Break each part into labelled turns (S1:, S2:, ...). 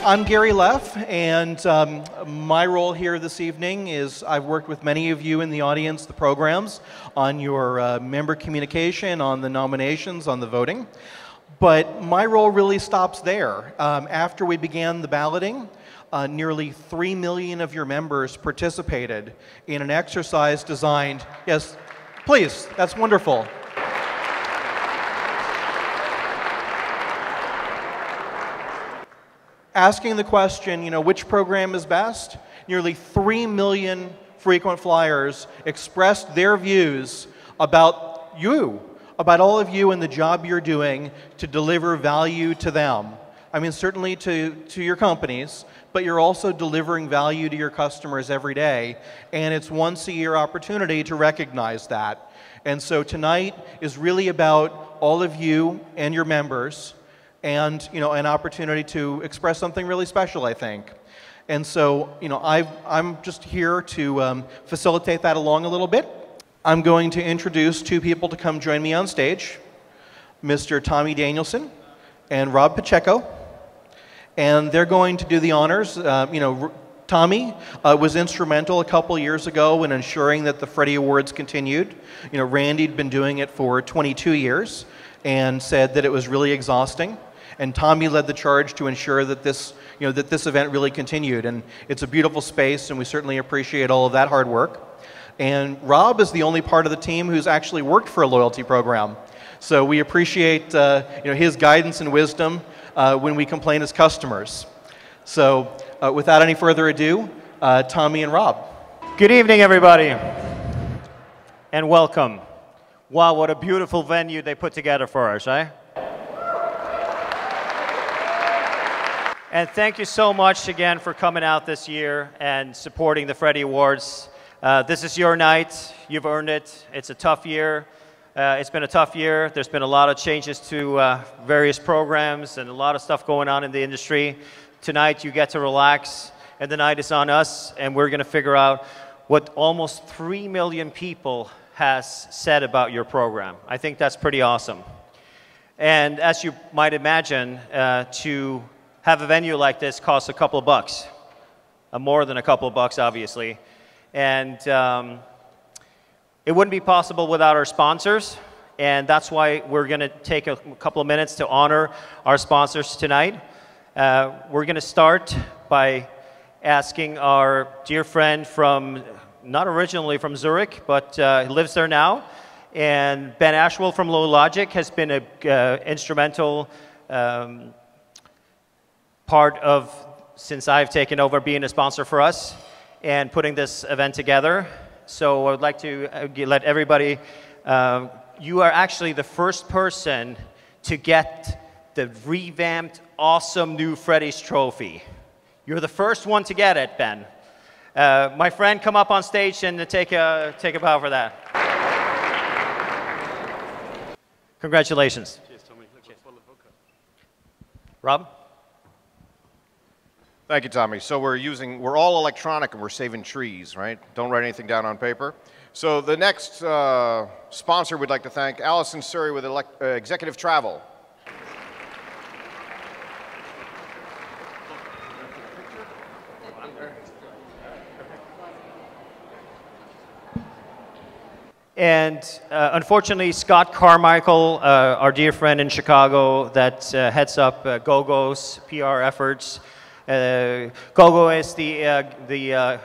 S1: I'm Gary Leff, and my role here this evening is I've worked with many of you in the audience, the programs, on your member communication, on the nominations, on the voting. But my role really stops there. After we began the balloting, nearly 3 million of your members participated in an exercise designed, yes, please, that's wonderful. Asking the question, which program is best? Nearly 3 million frequent flyers expressed their views about you, about all of you and the job you're doing to deliver value to them. I mean, certainly to your companies, but you're also delivering value to your customers every day, and it's once-a-year opportunity to recognize that. And so tonight is really about all of you and your members, and an opportunity to express something really special, I think. And so, I'm just here to facilitate that along a little bit. I'm going to introduce two people to come join me on stage, Mr. Tommy Danielson and Rob Pacheco, and they're going to do the honors. Tommy was instrumental a couple years ago in ensuring that the Freddie Awards continued. Randy'd been doing it for 22 years and said that it was really exhausting. And Tommy led the charge to ensure that this event really continued. And it's a beautiful space, and we certainly appreciate all of that hard work. And Rob is the only part of the team who's actually worked for a loyalty program. So we appreciate his guidance and wisdom when we complain as customers. So without any further ado, Tommy and Rob.
S2: Good evening, everybody, and welcome. Wow, what a beautiful venue they put together for us, eh? And thank you so much again for coming out this year and supporting the Freddie Awards. This is your night. You've earned it. It's a tough year. It's been a tough year. There's been a lot of changes to various programs and a lot of stuff going on in the industry. Tonight you get to relax, and the night is on us, and we're going to figure out what almost 3 million people has said about your program. I think that's pretty awesome. And as you might imagine, to have a venue like this costs a couple of bucks, more than a couple of bucks, obviously. And it wouldn't be possible without our sponsors, and that's why we're going to take a couple of minutes to honor our sponsors tonight. We're going to start by asking our dear friend from, not originally from Zurich, but lives there now, and Ben Ashwell from Low Logic has been an instrumental part of, since I've taken over, being a sponsor for us and putting this event together. So I would like to let everybody, you are actually the first person to get the revamped, awesome new Freddie's trophy. You're the first one to get it, Ben. My friend, come up on stage and take a bow for that. Congratulations. Cheers, Tommy. Cheers. Rob?
S3: Thank you, Tommy. So we're all electronic and we're saving trees, right? Don't write anything down on paper. So the next sponsor we'd like to thank, Allison Surrey with Executive Travel.
S2: And unfortunately, Scott Carmichael, our dear friend in Chicago that heads up GoGo's PR efforts. GoGo is the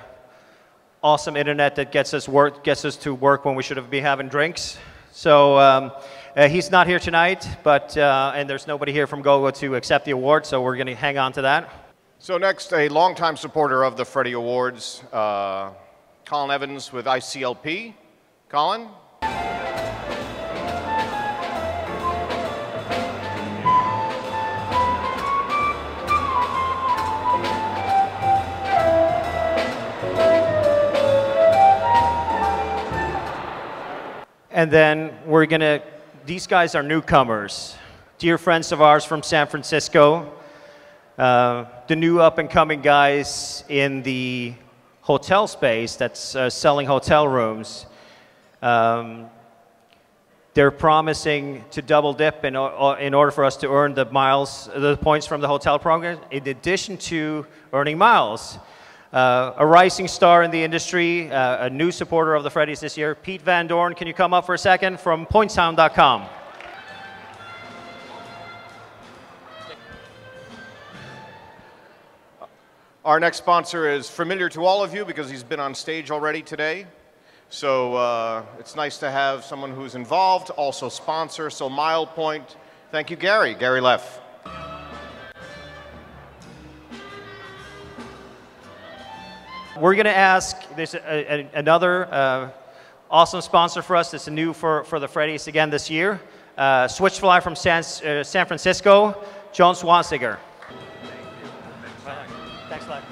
S2: awesome internet that gets us to work when we should be having drinks. So he's not here tonight, but and there's nobody here from GoGo to accept the award, so we're going to hang on to that.
S3: So next, a longtime supporter of the Freddie Awards, Colin Evans with ICLP. Colin?
S2: And then these guys are newcomers, dear friends of ours from San Francisco, the new up-and-coming guys in the hotel space that's selling hotel rooms. They're promising to double dip in order for us to earn the points from the hotel program, in addition to earning miles. A rising star in the industry, a new supporter of the Freddies this year, Pete Van Dorn. Can you come up for a second from pointstown.com?
S3: Our next sponsor is familiar to all of you because he's been on stage already today. So it's nice to have someone who's involved, also sponsor. So Mile Point, thank you, Gary. Gary Leff.
S2: We're going to ask, there's another awesome sponsor for us that's new for the Freddies again this year. Switchfly from San Francisco, John Swansiger. Thanks a lot.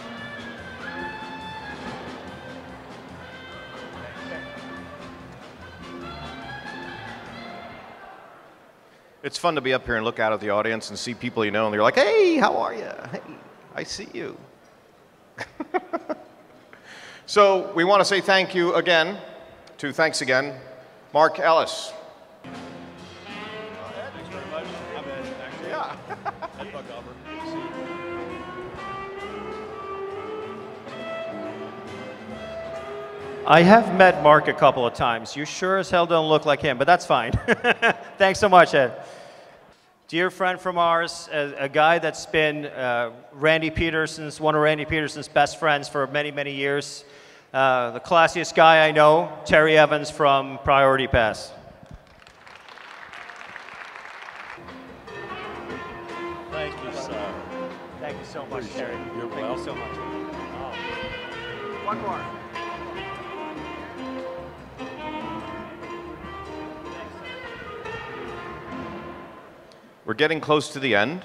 S3: It's fun to be up here and look out at the audience and see people you know, and they're like, hey, how are you? Hey, I see you. So we want to say thank you again to Thanks Again, Mark Ellis.
S4: Thanks very much. I'm Ed, actually.
S3: Yeah.
S4: Ed Buckover.
S2: I have met Mark a couple of times. You sure as hell don't look like him, but that's fine. Thanks so much, Ed. Dear friend from ours, a guy that's been one of Randy Peterson's best friends for many, many years. The classiest guy I know, Terry Evans from Priority Pass.
S4: Thank you, sir.
S2: Thank you so much,
S4: Appreciate
S2: Terry.
S4: it. You're
S2: Thank
S4: welcome.
S2: you so much. One more.
S3: We're getting close to the end.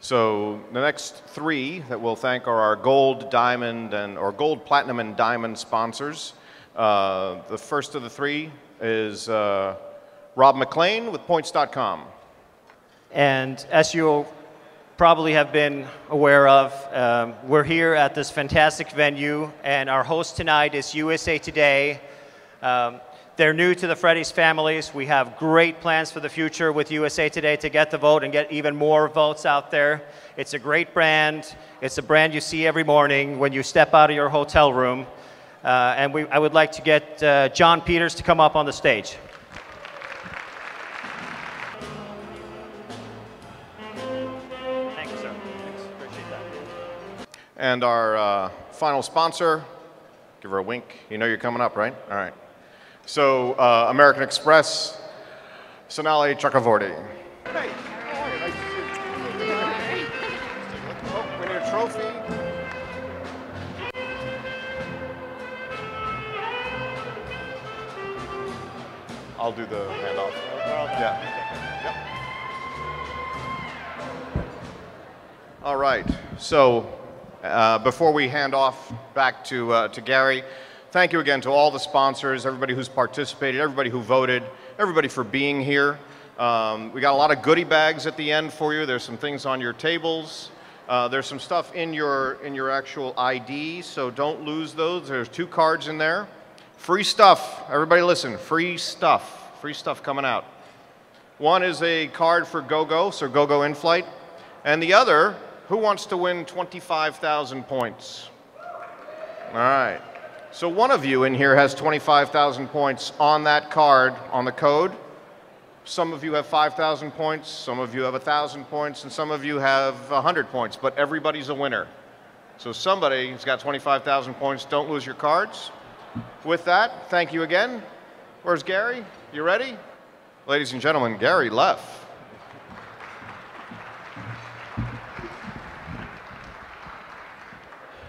S3: So the next three that we'll thank are our gold, diamond, or gold, platinum, and diamond sponsors. The first of the three is Rob McLean with Points.com.
S2: And as you probably have been aware of, we're here at this fantastic venue, and our host tonight is USA Today. They're new to the Freddies families. We have great plans for the future with USA Today to get the vote and get even more votes out there. It's a great brand. It's a brand you see every morning when you step out of your hotel room. I would like to get John Peters to come up on the stage. Thank you, sir. Thanks. Appreciate that.
S3: And our final sponsor, give her a wink. You know you're coming up, right? All right. So American Express, Sonali Chakravorty. Hey, how are you? Nice to see you. Oh, we need a trophy. I'll do the handoff. Yeah. Yep. All right. So before we hand off back to Gary, thank you again to all the sponsors, everybody who's participated, everybody who voted, everybody for being here. We got a lot of goodie bags at the end for you. There's some things on your tables. There's some stuff in your actual ID, so don't lose those. There's 2 cards in there. Free stuff. Everybody listen, free stuff. Free stuff coming out. One is a card for GoGo, so GoGo in-flight. And the other, who wants to win 25,000 points? All right. So one of you in here has 25,000 points on that card, on the code. Some of you have 5,000 points, some of you have 1,000 points, and some of you have 100 points, but everybody's a winner. So somebody who's got 25,000 points, don't lose your cards. With that, thank you again. Where's Gary? You ready? Ladies and gentlemen, Gary Leff.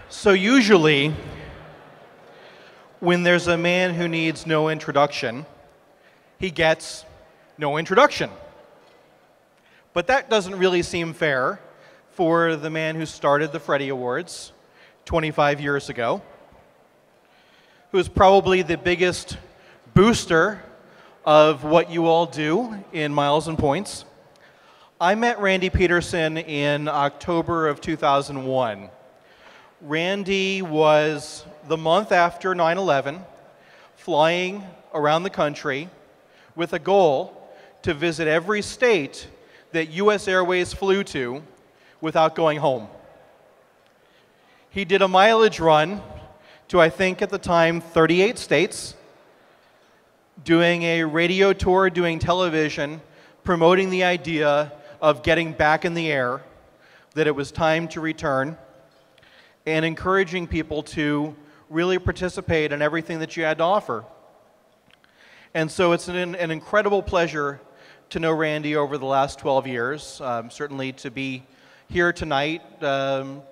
S1: So usually, when there's a man who needs no introduction, he gets no introduction. But that doesn't really seem fair for the man who started the Freddie Awards 25 years ago, who is probably the biggest booster of what you all do in miles and points. I met Randy Peterson in October of 2001. Randy was the month after 9/11, flying around the country, with a goal to visit every state that U.S. Airways flew to without going home. He did a mileage run to, I think at the time, 38 states, doing a radio tour, doing television, promoting the idea of getting back in the air, that it was time to return, and encouraging people to really participate in everything that you had to offer. And so it's an incredible pleasure to know Randy over the last 12 years, certainly to be here tonight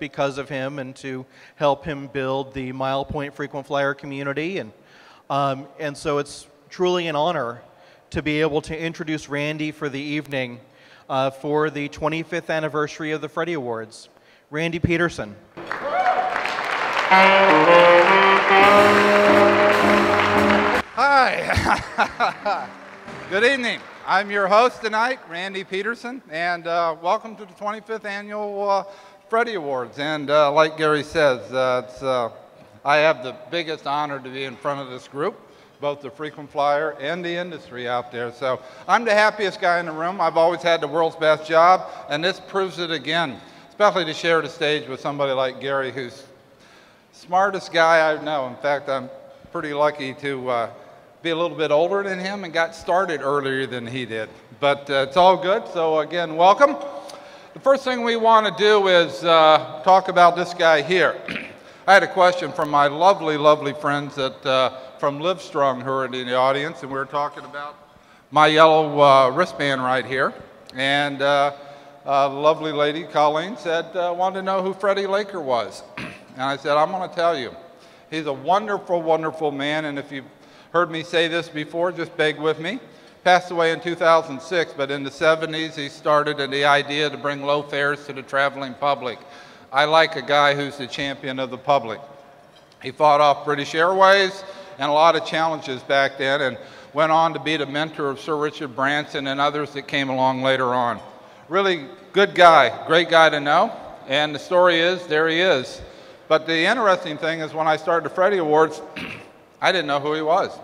S1: because of him and to help him build the Mile Point frequent flyer community. And so it's truly an honor to be able to introduce Randy for the evening for the 25th anniversary of the Freddie Awards. Randy Peterson.
S5: Hi. Good evening. I'm your host tonight, Randy Peterson, and welcome to the 25th annual Freddie Awards. And like Gary says, I have the biggest honor to be in front of this group, both the frequent flyer and the industry out there. So I'm the happiest guy in the room. I've always had the world's best job, and this proves it again, especially to share the stage with somebody like Gary, who's smartest guy I know. In fact, I'm pretty lucky to be a little bit older than him and got started earlier than he did. But it's all good, so again, welcome. The first thing we want to do is talk about this guy here. I had a question from my lovely, lovely friends from Livestrong who are in the audience, and we were talking about my yellow wristband right here. And the lovely lady, Colleen, said, wanted to know who Freddie Laker was. And I said, I'm going to tell you. He's a wonderful, wonderful man, and if you've heard me say this before, just beg with me. Passed away in 2006, but in the 70s he started the idea to bring low fares to the traveling public. I like a guy who's the champion of the public. He fought off British Airways and a lot of challenges back then, and went on to be the mentor of Sir Richard Branson and others that came along later on. Really good guy, great guy to know, and the story is, there he is. But the interesting thing is when I started the Freddie Awards, I didn't know who he was.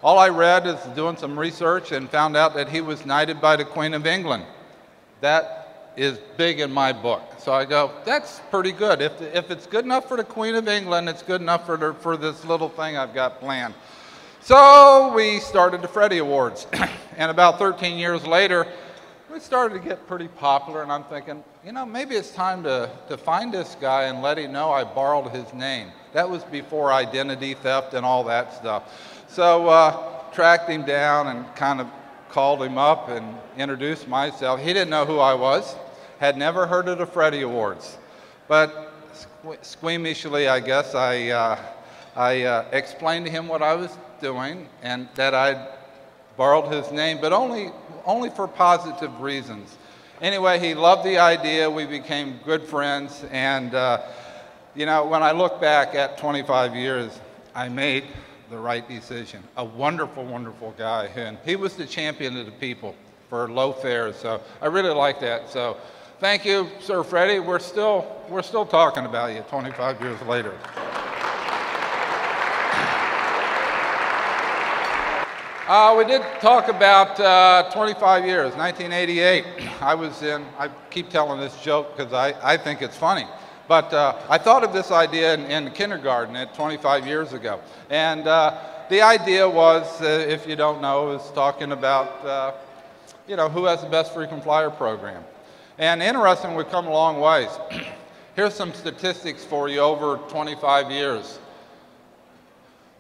S5: All I read is doing some research and found out that he was knighted by the Queen of England. That is big in my book. So I go, that's pretty good. If it's good enough for the Queen of England, it's good enough for this little thing I've got planned. So we started the Freddie Awards. And about 13 years later, we started to get pretty popular, and I'm thinking, you know, maybe it's time to find this guy and let him know I borrowed his name. That was before identity theft and all that stuff. So tracked him down and kind of called him up and introduced myself. He didn't know who I was, had never heard of the Freddie Awards. But squeamishly, I guess, I explained to him what I was doing and that I'd borrowed his name, but only for positive reasons. Anyway, he loved the idea. We became good friends, and you know, when I look back at 25 years, I made the right decision. A wonderful, wonderful guy, and he was the champion of the people for low fares. So I really like that. So thank you, Sir Freddie. We're still talking about you 25 years later. We did talk about 25 years, 1988. I keep telling this joke because I think it's funny. But I thought of this idea in kindergarten at 25 years ago. And the idea was, if you don't know, is talking about, you know, who has the best frequent flyer program. And interesting, we've come a long ways. Here's some statistics for you over 25 years.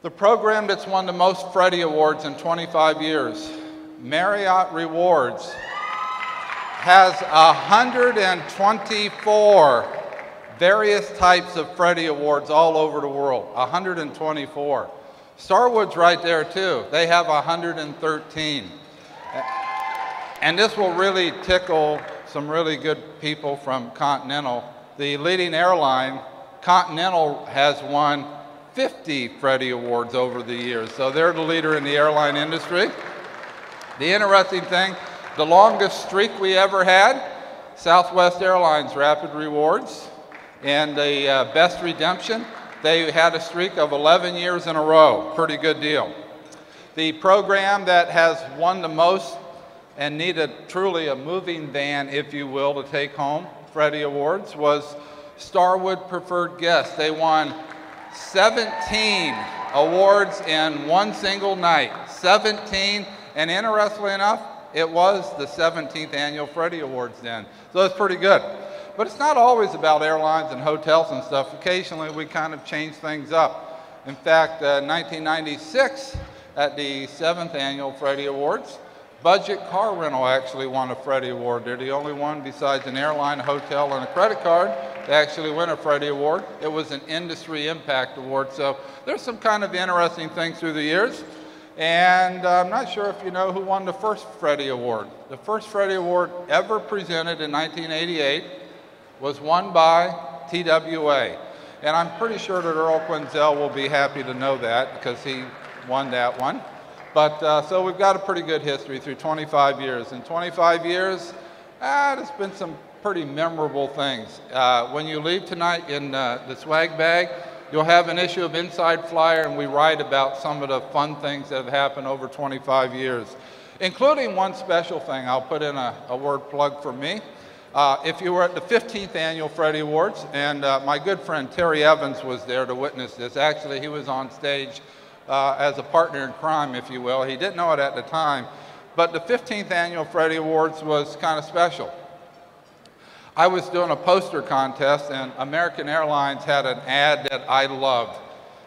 S5: The program that's won the most Freddie Awards in 25 years, Marriott Rewards, has 124 various types of Freddie Awards all over the world, 124. Starwood's right there too. They have 113. And this will really tickle some really good people from Continental. The leading airline, Continental, has won 50 Freddie Awards over the years. So they're the leader in the airline industry. The interesting thing, the longest streak we ever had, Southwest Airlines Rapid Rewards. And the best redemption, they had a streak of 11 years in a row. Pretty good deal. The program that has won the most and needed truly a moving van, if you will, to take home Freddie Awards was Starwood Preferred Guest. They won 17 awards in one single night. 17, and interestingly enough, it was the 17th annual Freddie Awards then. So it's pretty good. But it's not always about airlines and hotels and stuff. Occasionally we kind of change things up. In fact, 1996 at the 7th annual Freddie Awards, Budget Car Rental actually won a Freddie Award. They're the only one besides an airline, a hotel, and a credit card to actually win a Freddie Award. It was an Industry Impact Award. So there's some kind of interesting things through the years. And I'm not sure if you know who won the first Freddie Award. The first Freddie Award ever presented in 1988 was won by TWA. And I'm pretty sure that Earl Quinzel will be happy to know that because he won that one. But so we've got a pretty good history through 25 years. In 25 years, there's been some pretty memorable things. When you leave tonight in the swag bag, you'll have an issue of Inside Flyer, and we write about some of the fun things that have happened over 25 years, including one special thing. I'll put in a word plug for me. If you were at the 15th annual Freddie Awards, and my good friend Terry Evans was there to witness this. Actually, he was on stage as a partner in crime, if you will. He didn't know it at the time, but the 15th annual Freddie Awards was kind of special. I was doing a poster contest, and American Airlines had an ad that I loved,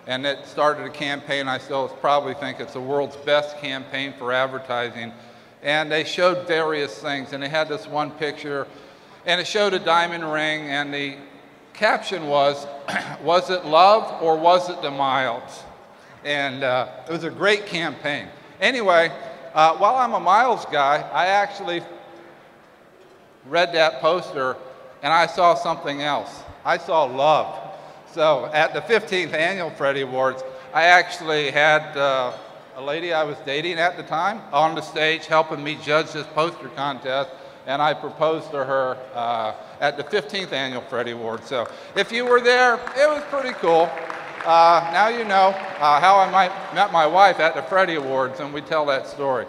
S5: and it started a campaign. I still probably think it's the world's best campaign for advertising, and they showed various things, and they had this one picture, and it showed a diamond ring, and the caption was, was it love or was it the miles? And it was a great campaign. Anyway, while I'm a miles guy, I actually read that poster and I saw something else. I saw love. So at the 15th annual Freddie Awards, I actually had a lady I was dating at the time on the stage helping me judge this poster contest, and I proposed to her at the 15th annual Freddie Awards. So if you were there, it was pretty cool. Now you know how I met my wife at the Freddie Awards, and we tell that story.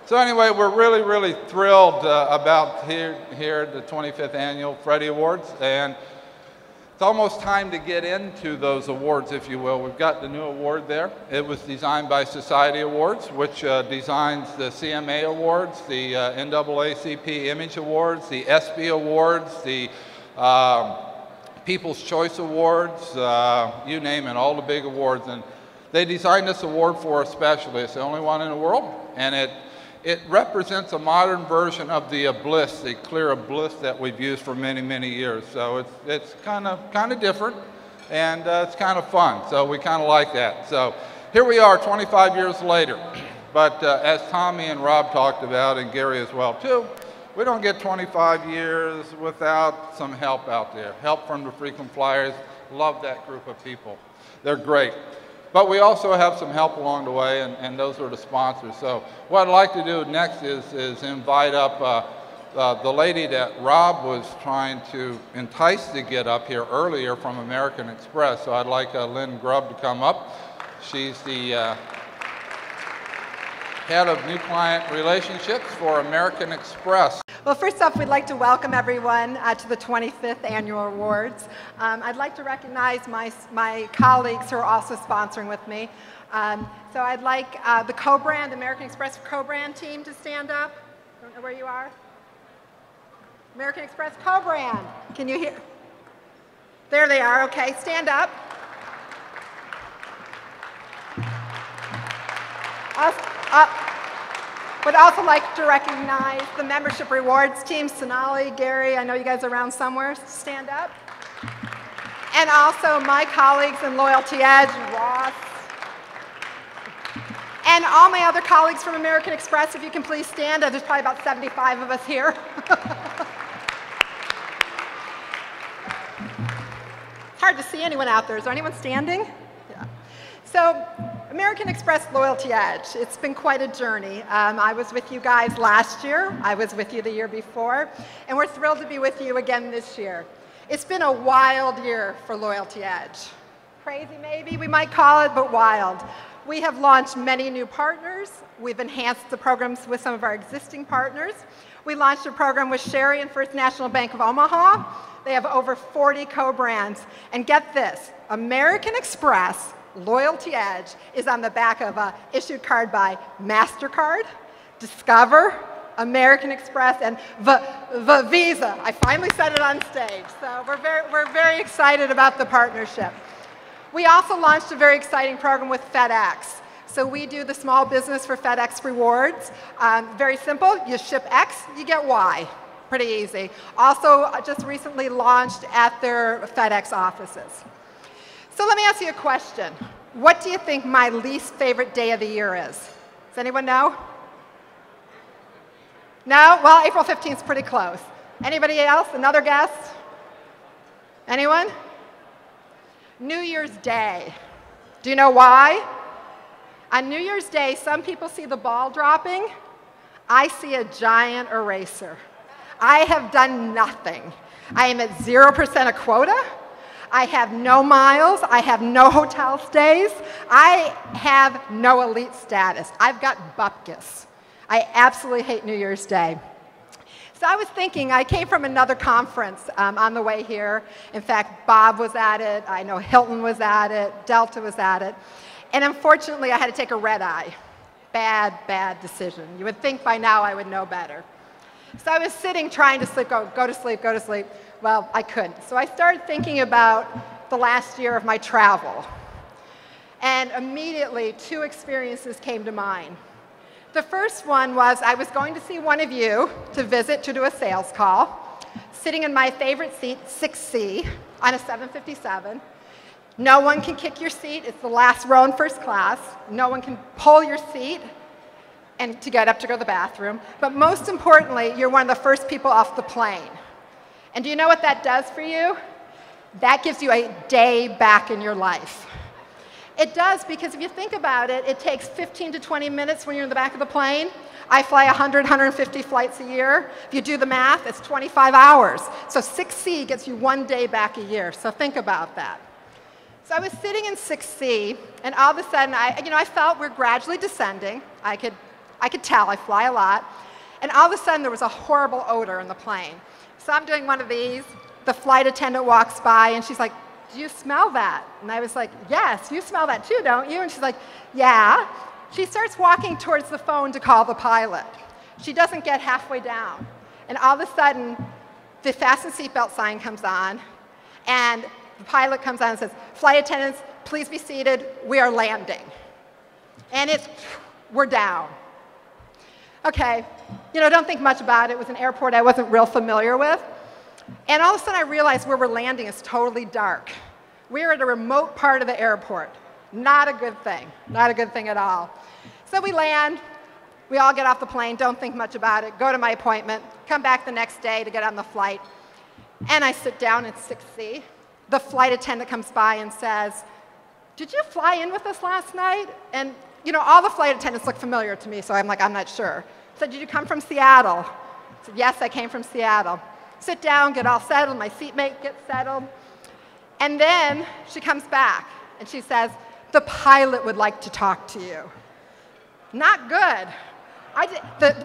S5: So anyway, we're really, really thrilled about here at the 25th annual Freddie Awards, and it's almost time to get into those awards, if you will. We've got the new award there. It was designed by Society Awards, which designs the CMA Awards, the NAACP Image Awards, the ESPY Awards, the People's Choice Awards, you name it, all the big awards. And they designed this award for us specially. It's the only one in the world, and it represents a modern version of the bliss, the clear bliss that we've used for many, many years. So it's kind of different, and it's kind of fun. So we kind of like that. So here we are 25 years later. But as Tommy and Rob talked about, and Gary as well too, we don't get 25 years without some help out there. Help from the frequent flyers. Love that group of people. They're great. But we also have some help along the way, and those are the sponsors. So what I'd like to do next is invite up the lady that Rob was trying to entice to get up here earlier from American Express. So I'd like Lynn Grubb to come up. She's the head of new client relationships for American Express.
S6: Well, first off, we'd like to welcome everyone to the 25th Annual Awards. I'd like to recognize my colleagues who are also sponsoring with me. So I'd like the co-brand, American Express co-brand team to stand up. Don't know where you are. American Express co-brand. Can you hear? There they are. Okay, stand up. Would also like to recognize the membership rewards team, Sonali, Gary, I know you guys are around somewhere, stand up. And also my colleagues in Loyalty Edge, Ross. And all my other colleagues from American Express, if you can please stand. There's probably about 75 of us here. It's hard to see anyone out there. Is there anyone standing? Yeah. So, American Express Loyalty Edge, it's been quite a journey. I was with you guys last year, I was with you the year before, and we're thrilled to be with you again this year. It's been a wild year for Loyalty Edge. Crazy maybe we might call it, but wild. We have launched many new partners. We've enhanced the programs with some of our existing partners. We launched a program with Sherry and First National Bank of Omaha. They have over 40 co-brands. And get this, American Express Loyalty Edge is on the back of a issued card by MasterCard, Discover, American Express, and Visa. I finally said it on stage. So we're very excited about the partnership. We also launched a very exciting program with FedEx. So we do the small business for FedEx Rewards. Very simple, you ship X, you get Y. Pretty easy. Also just recently launched at their FedEx offices. So let me ask you a question. What do you think my least favorite day of the year is? Does anyone know? No? Well, April 15th is pretty close. Anybody else? Another guess? Anyone? New Year's Day. Do you know why? On New Year's Day, some people see the ball dropping. I see a giant eraser. I have done nothing. I am at 0% of quota. I have no miles. I have no hotel stays. I have no elite status. I've got bupkis. I absolutely hate New Year's Day. So I was thinking, I came from another conference on the way here. In fact, Bob was at it. I know Hilton was at it. Delta was at it. And unfortunately, I had to take a red eye. Bad, bad decision. You would think by now I would know better. So I was sitting trying to sleep, go to sleep, go to sleep. Well, I couldn't. So I started thinking about the last year of my travel. And immediately, two experiences came to mind. The first one was I was going to see one of you to visit to do a sales call, sitting in my favorite seat, 6C, on a 757. No one can kick your seat. It's the last row in first class. No one can pull your seat and to get up to go to the bathroom. But most importantly, you're one of the first people off the plane. And do you know what that does for you? That gives you a day back in your life. It does, because if you think about it, it takes 15 to 20 minutes when you're in the back of the plane. I fly 100, 150 flights a year. If you do the math, it's 25 hours. So 6C gets you 1 day back a year. So think about that. So I was sitting in 6C, and all of a sudden, I felt we're gradually descending. I could tell, I fly a lot. And all of a sudden, there was a horrible odor in the plane. So I'm doing one of these. The flight attendant walks by, and she's like, "Do you smell that?" And I was like, "Yes, you smell that too, don't you?" And she's like, "Yeah." She starts walking towards the phone to call the pilot. She doesn't get halfway down. And all of a sudden, the fasten seatbelt sign comes on, and the pilot comes on and says, "Flight attendants, please be seated. We are landing." And we're down. Okay, don't think much about it. It was an airport I wasn't real familiar with. And all of a sudden I realized where we're landing is totally dark. We're at a remote part of the airport. Not a good thing. Not a good thing at all. So we land. We all get off the plane, don't think much about it, go to my appointment, come back the next day to get on the flight. And I sit down in 6C. The flight attendant comes by and says, "Did you fly in with us last night?" And all the flight attendants look familiar to me, so I'm like, I'm not sure. I said, "Did you come from Seattle?" I said, "Yes, I came from Seattle." Sit down, get all settled, my seatmate gets settled. And then she comes back and she says, "The pilot would like to talk to you." Not good.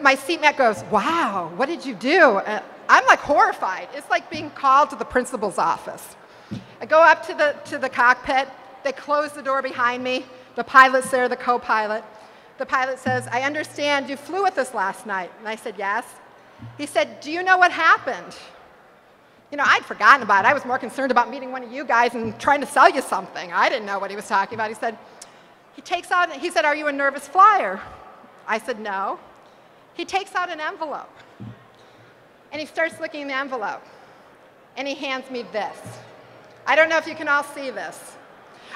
S6: My seatmate goes, "Wow, what did you do?" And I'm like horrified. It's like being called to the principal's office. I go up to the cockpit. They close the door behind me. The pilot's there, the co-pilot. The pilot says, "I understand you flew with us last night." And I said, "Yes." He said, "Do you know what happened?" I'd forgotten about it. I was more concerned about meeting one of you guys and trying to sell you something. I didn't know what he was talking about. He said, he said, "Are you a nervous flyer?" I said, "No." He takes out an envelope. And he starts looking in the envelope. And he hands me this. I don't know if you can all see this.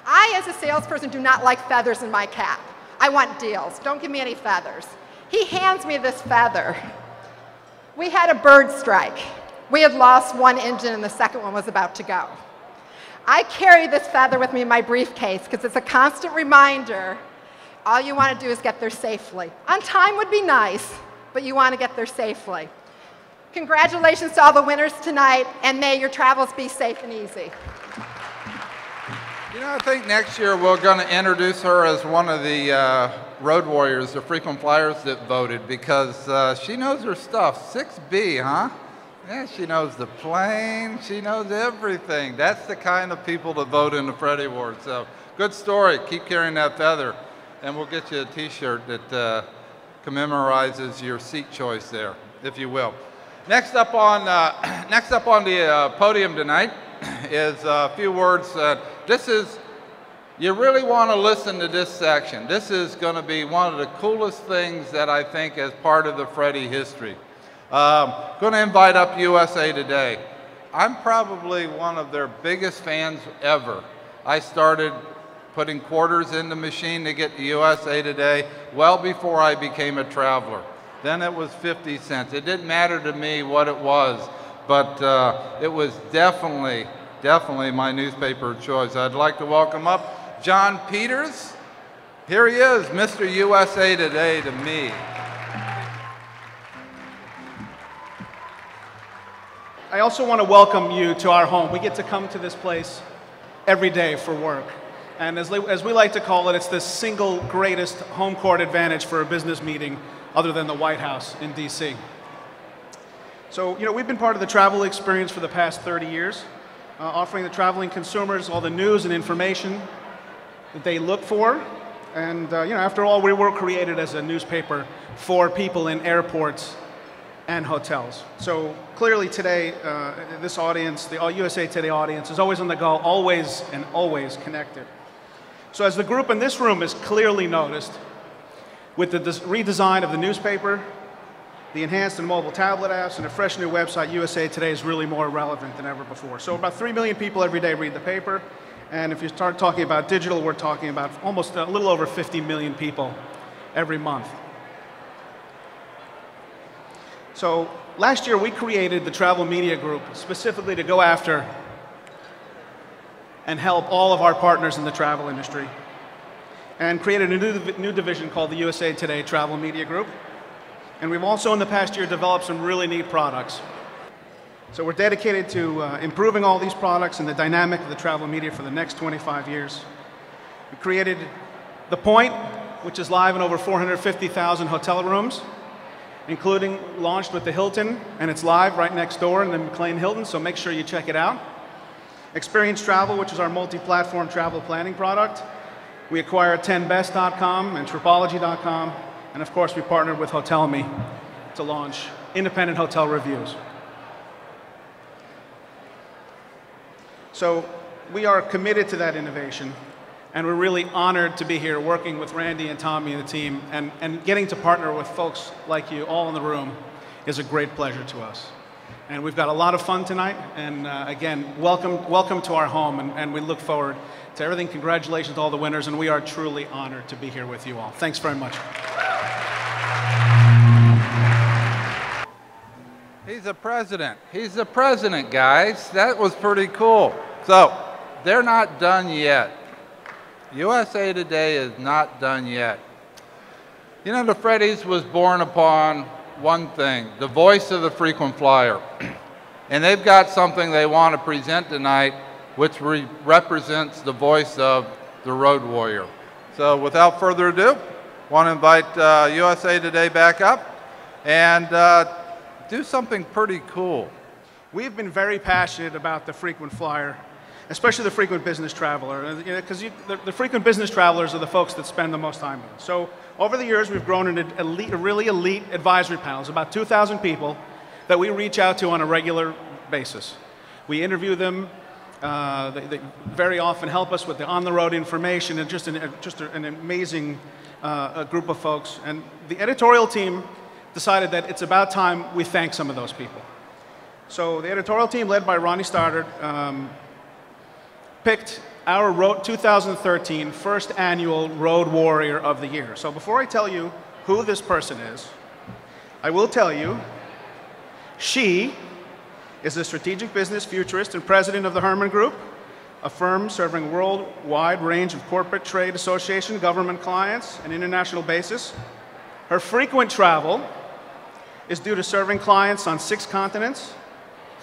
S6: I, as a salesperson, do not like feathers in my cap. I want deals. Don't give me any feathers. He hands me this feather. We had a bird strike. We had lost one engine and the second one was about to go. I carry this feather with me in my briefcase because it's a constant reminder all you want to do is get there safely. On time would be nice, but you want to get there safely. Congratulations to all the winners tonight, and may your travels be safe and easy.
S5: You know, I think next year we're going to introduce her as one of the road warriors, the frequent flyers that voted, because she knows her stuff. 6B, huh? Yeah, she knows the plane. She knows everything. That's the kind of people that vote in the Freddie Awards. So, good story. Keep carrying that feather, and we'll get you a T-shirt that commemorizes your seat choice there, if you will. Next up on the podium tonight is a few words. You really want to listen to this section. This is going to be one of the coolest things that I think as part of the Freddie history. Going to invite up USA Today. I'm probably one of their biggest fans ever. I started putting quarters in the machine to get to USA Today well before I became a traveler. Then it was 50 cents. It didn't matter to me what it was, but it was definitely my newspaper of choice. I'd like to welcome up John Peters. Here he is, Mr. USA Today to me.
S7: I also want to welcome you to our home. We get to come to this place every day for work. And as we like to call it, it's the single greatest home court advantage for a business meeting other than the White House in DC. So, you know, we've been part of the travel experience for the past 30 years, offering the traveling consumers all the news and information that they look for. And, you know, after all, we were created as a newspaper for people in airports and hotels. So clearly today, this audience, the USA Today audience, is always on the go, always and always connected. So as the group in this room has clearly noticed, with the redesign of the newspaper, the enhanced and mobile tablet apps, and a fresh new website, USA Today is really more relevant than ever before. So about 3 million people every day read the paper, and if you start talking about digital, we're talking about almost a little over 50 million people every month. So last year we created the Travel Media Group specifically to go after and help all of our partners in the travel industry, and created a new division called the USA Today Travel Media Group. And we've also in the past year developed some really neat products. So we're dedicated to improving all these products and the dynamic of the travel media for the next 25 years. We created The Point, which is live in over 450,000 hotel rooms, including launched with the Hilton, and it's live right next door in the McLean Hilton, so make sure you check it out. Experience Travel, which is our multi-platform travel planning product. We acquired 10best.com and Tripology.com, and of course we partnered with HotelMe to launch independent hotel reviews. So we are committed to that innovation, and we're really honored to be here working with Randy and Tommy and the team, and getting to partner with folks like you all in the room is a great pleasure to us. And we've got a lot of fun tonight, and again, welcome to our home, and we look forward to everything. Congratulations to all the winners, and we are truly honored to be here with you all. Thanks very much.
S5: He's the president. He's the president, guys. That was pretty cool. So, they're not done yet. USA Today is not done yet. You know, the Freddies was born upon one thing, the voice of the frequent flyer. And they've got something they want to present tonight, which represents the voice of the road warrior. So without further ado, I want to invite USA Today back up and do something pretty cool.
S7: We've been very passionate about the frequent flyer, especially the frequent business traveler, because the frequent business travelers are the folks that spend the most time with us. So over the years, we've grown into a really elite advisory panels, about 2,000 people that we reach out to on a regular basis. We interview them. They very often help us with the on-the-road information, and just an amazing group of folks. And the editorial team decided that it's about time we thank some of those people. So the editorial team, led by Ronnie Stoddard, picked our 2013 first annual Road Warrior of the Year. So before I tell you who this person is, I will tell you she is a strategic business futurist and president of the Herman Group, a firm serving a worldwide range of corporate trade association, government clients, and international basis. Her frequent travel is due to serving clients on 6 continents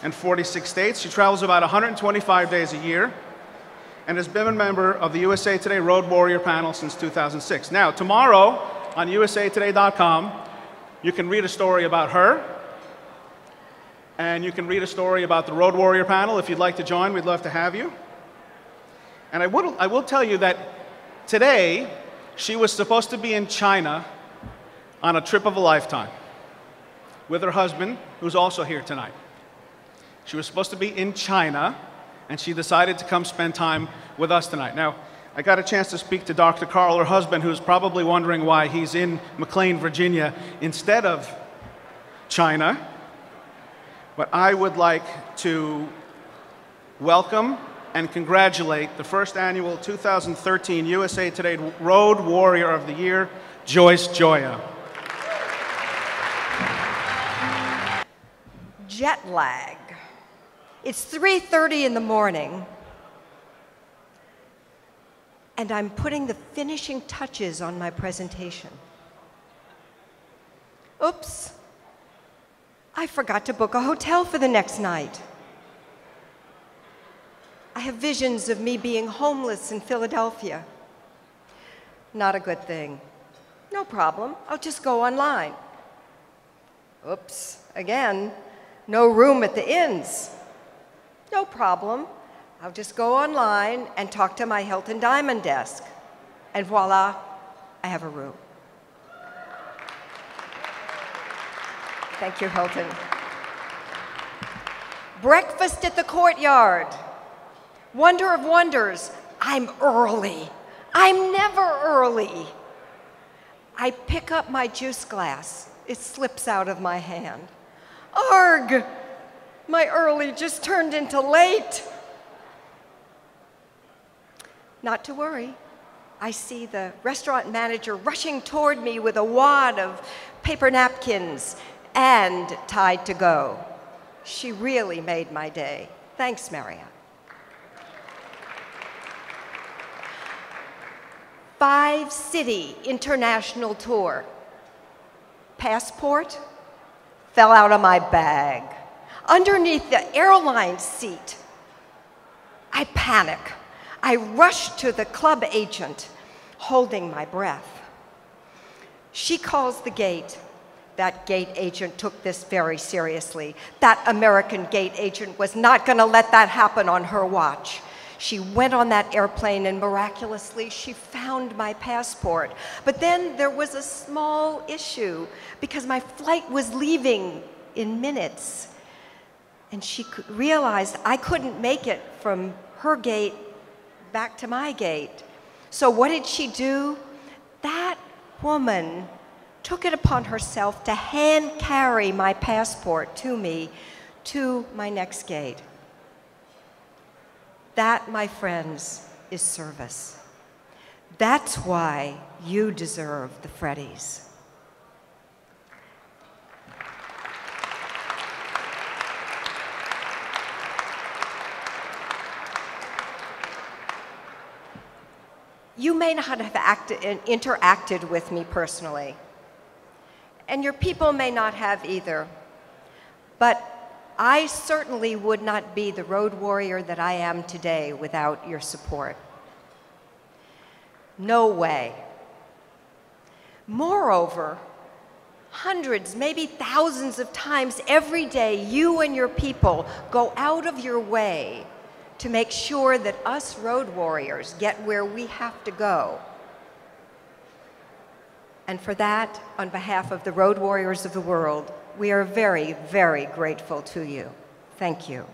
S7: and 46 states. She travels about 125 days a year. and has been a member of the USA Today Road Warrior panel since 2006. Now, tomorrow on usatoday.com, you can read a story about her, and you can read a story about the Road Warrior panel. If you'd like to join, we'd love to have you. And I will tell you that today, she was supposed to be in China on a trip of a lifetime with her husband, who's also here tonight. She was supposed to be in China, and she decided to come spend time with us tonight. Now, I got a chance to speak to Dr. Carl, her husband, who's probably wondering why he's in McLean, Virginia, instead of China. But I would like to welcome and congratulate the first annual 2013 USA Today Road Warrior of the Year, Joyce Joya.
S8: Jet lag. It's 3:30 in the morning, and I'm putting the finishing touches on my presentation. Oops, I forgot to book a hotel for the next night. I have visions of me being homeless in Philadelphia. Not a good thing. No problem, I'll just go online. Oops, again, no room at the inns. No problem. I'll just go online and talk to my Hilton Diamond desk. And voila, I have a room. Thank you, Hilton. Breakfast at the Courtyard. Wonder of wonders, I'm early. I'm never early. I pick up my juice glass. It slips out of my hand. Arg! My early just turned into late. Not to worry. I see the restaurant manager rushing toward me with a wad of paper napkins and Tide to Go. She really made my day. Thanks, Maria. 5-city international tour. Passport fell out of my bag, underneath the airline seat. I panic. I rush to the club agent, holding my breath. She calls the gate. That gate agent took this very seriously. That American gate agent was not going to let that happen on her watch. She went on that airplane and miraculously she found my passport. But then there was a small issue because my flight was leaving in minutes. And she realized I couldn't make it from her gate back to my gate. So what did she do? That woman took it upon herself to hand carry my passport to me to my next gate. That, my friends, is service. That's why you deserve the Freddies. You may not have interacted with me personally, and your people may not have either, but I certainly would not be the road warrior that I am today without your support. No way. Moreover, hundreds, maybe thousands of times every day, you and your people go out of your way to make sure that us road warriors get where we have to go. And for that, on behalf of the road warriors of the world, we are very, very grateful to you. Thank you.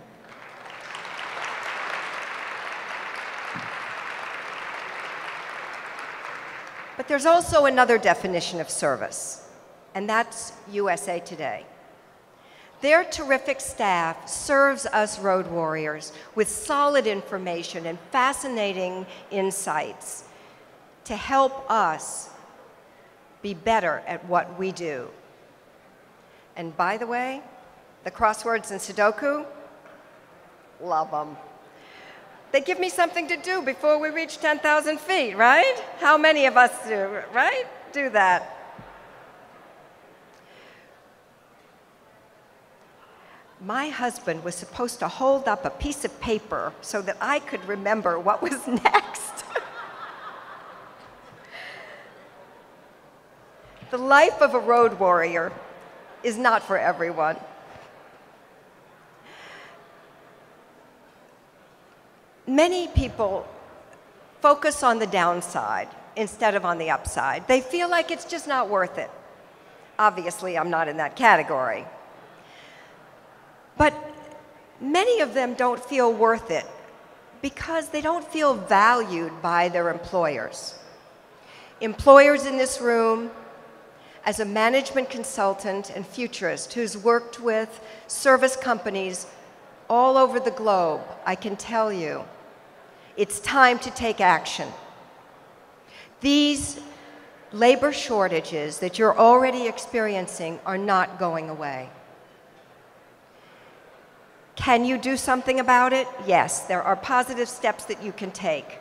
S8: But there's also another definition of service, and that's USA Today. Their terrific staff serves us road warriors with solid information and fascinating insights to help us be better at what we do. And by the way, the crosswords and Sudoku, love them. They give me something to do before we reach 10,000 feet, right? How many of us do, right? Do that. my husband was supposed to hold up a piece of paper so that I could remember what was next. The life of a road warrior is not for everyone. Many people focus on the downside instead of on the upside. They feel like it's just not worth it. Obviously, I'm not in that category. But many of them don't feel worth it because they don't feel valued by their employers. Employers in this room, as a management consultant and futurist who's worked with service companies all over the globe, I can tell you, it's time to take action. These labor shortages that you're already experiencing are not going away. Can you do something about it? Yes, there are positive steps that you can take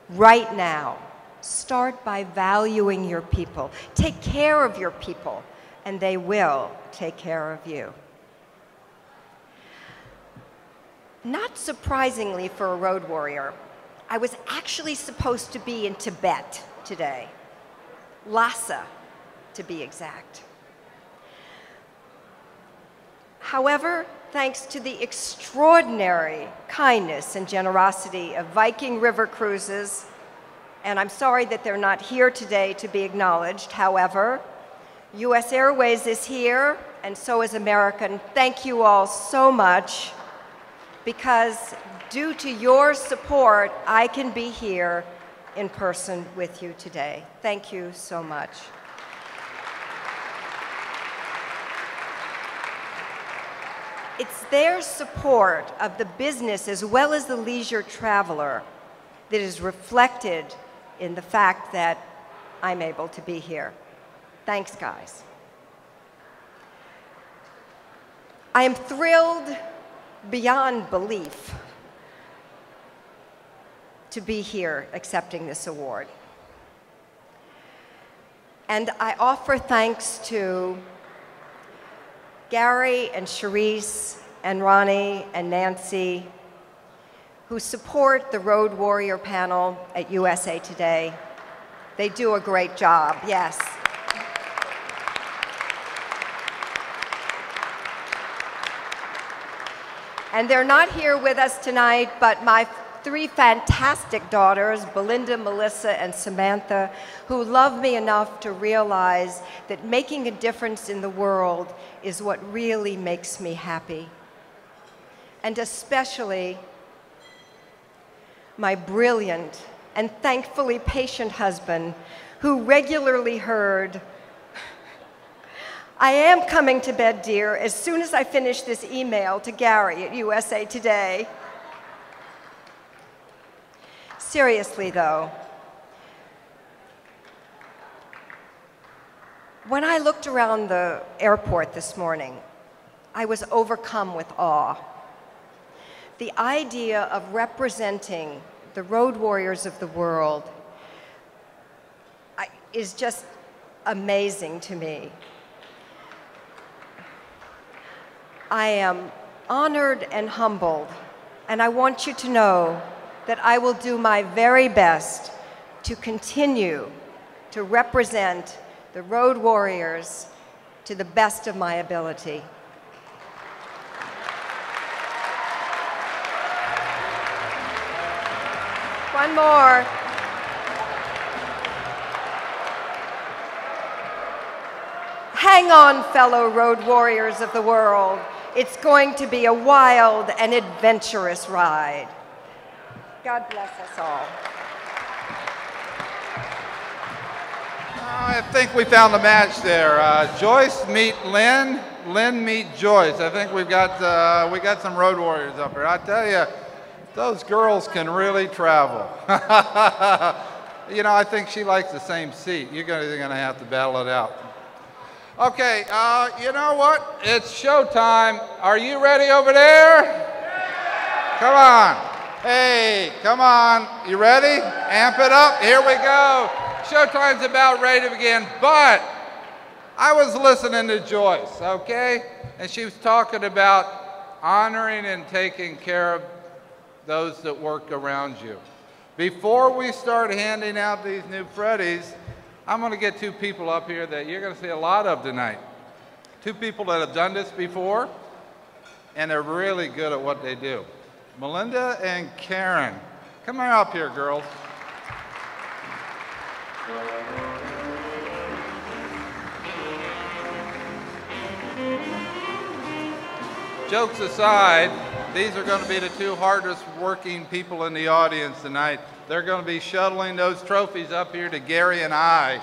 S8: right now. Start by valuing your people. Take care of your people, and they will take care of you. Not surprisingly for a road warrior, I was actually supposed to be in Tibet today. Lhasa, to be exact. However, thanks to the extraordinary kindness and generosity of Viking River Cruises, and I'm sorry that they're not here today to be acknowledged. However, US Airways is here, and so is American. Thank you all so much, because due to your support, I can be here in person with you today. Thank you so much. It's their support of the business as well as the leisure traveler that is reflected in the fact that I'm able to be here. Thanks, guys. I am thrilled beyond belief to be here accepting this award. And I offer thanks to Gary and Charisse and Ronnie and Nancy, who support the Road Warrior panel at USA Today. They do a great job, yes. And they're not here with us tonight, but my three fantastic daughters, Belinda, Melissa, and Samantha, who love me enough to realize that making a difference in the world is what really makes me happy. And especially my brilliant and thankfully patient husband, who regularly heard, "I am coming to bed, dear, as soon as I finish this email to Gary at USA Today." Seriously, though, when I looked around the airport this morning, I was overcome with awe. The idea of representing the road warriors of the world is just amazing to me. I am honored and humbled, and I want you to know that I will do my very best to continue to represent the road warriors to the best of my ability. One more. Hang on, fellow road warriors of the world. It's going to be a wild and adventurous ride. God bless us all.
S5: I think we found the match there. Joyce meet Lynn, Lynn meet Joyce. I think we got some road warriors up here. I tell you, those girls can really travel. You know, I think she likes the same seat. You're going to have to battle it out. Okay, you know what? It's showtime. Are you ready over there? Come on. Hey, come on. You ready? Amp it up. Here we go. Showtime's about ready to begin, but I was listening to Joyce, okay? and she was talking about honoring and taking care of those that work around you. Before we start handing out these new Freddies, I'm going to get two people up here that you're going to see a lot of tonight. Two people that have done this before, and they're really good at what they do. Melinda and Karen. Come on up here, girls. Jokes aside, these are going to be the two hardest working people in the audience tonight. They're going to be shuttling those trophies up here to Gary and I.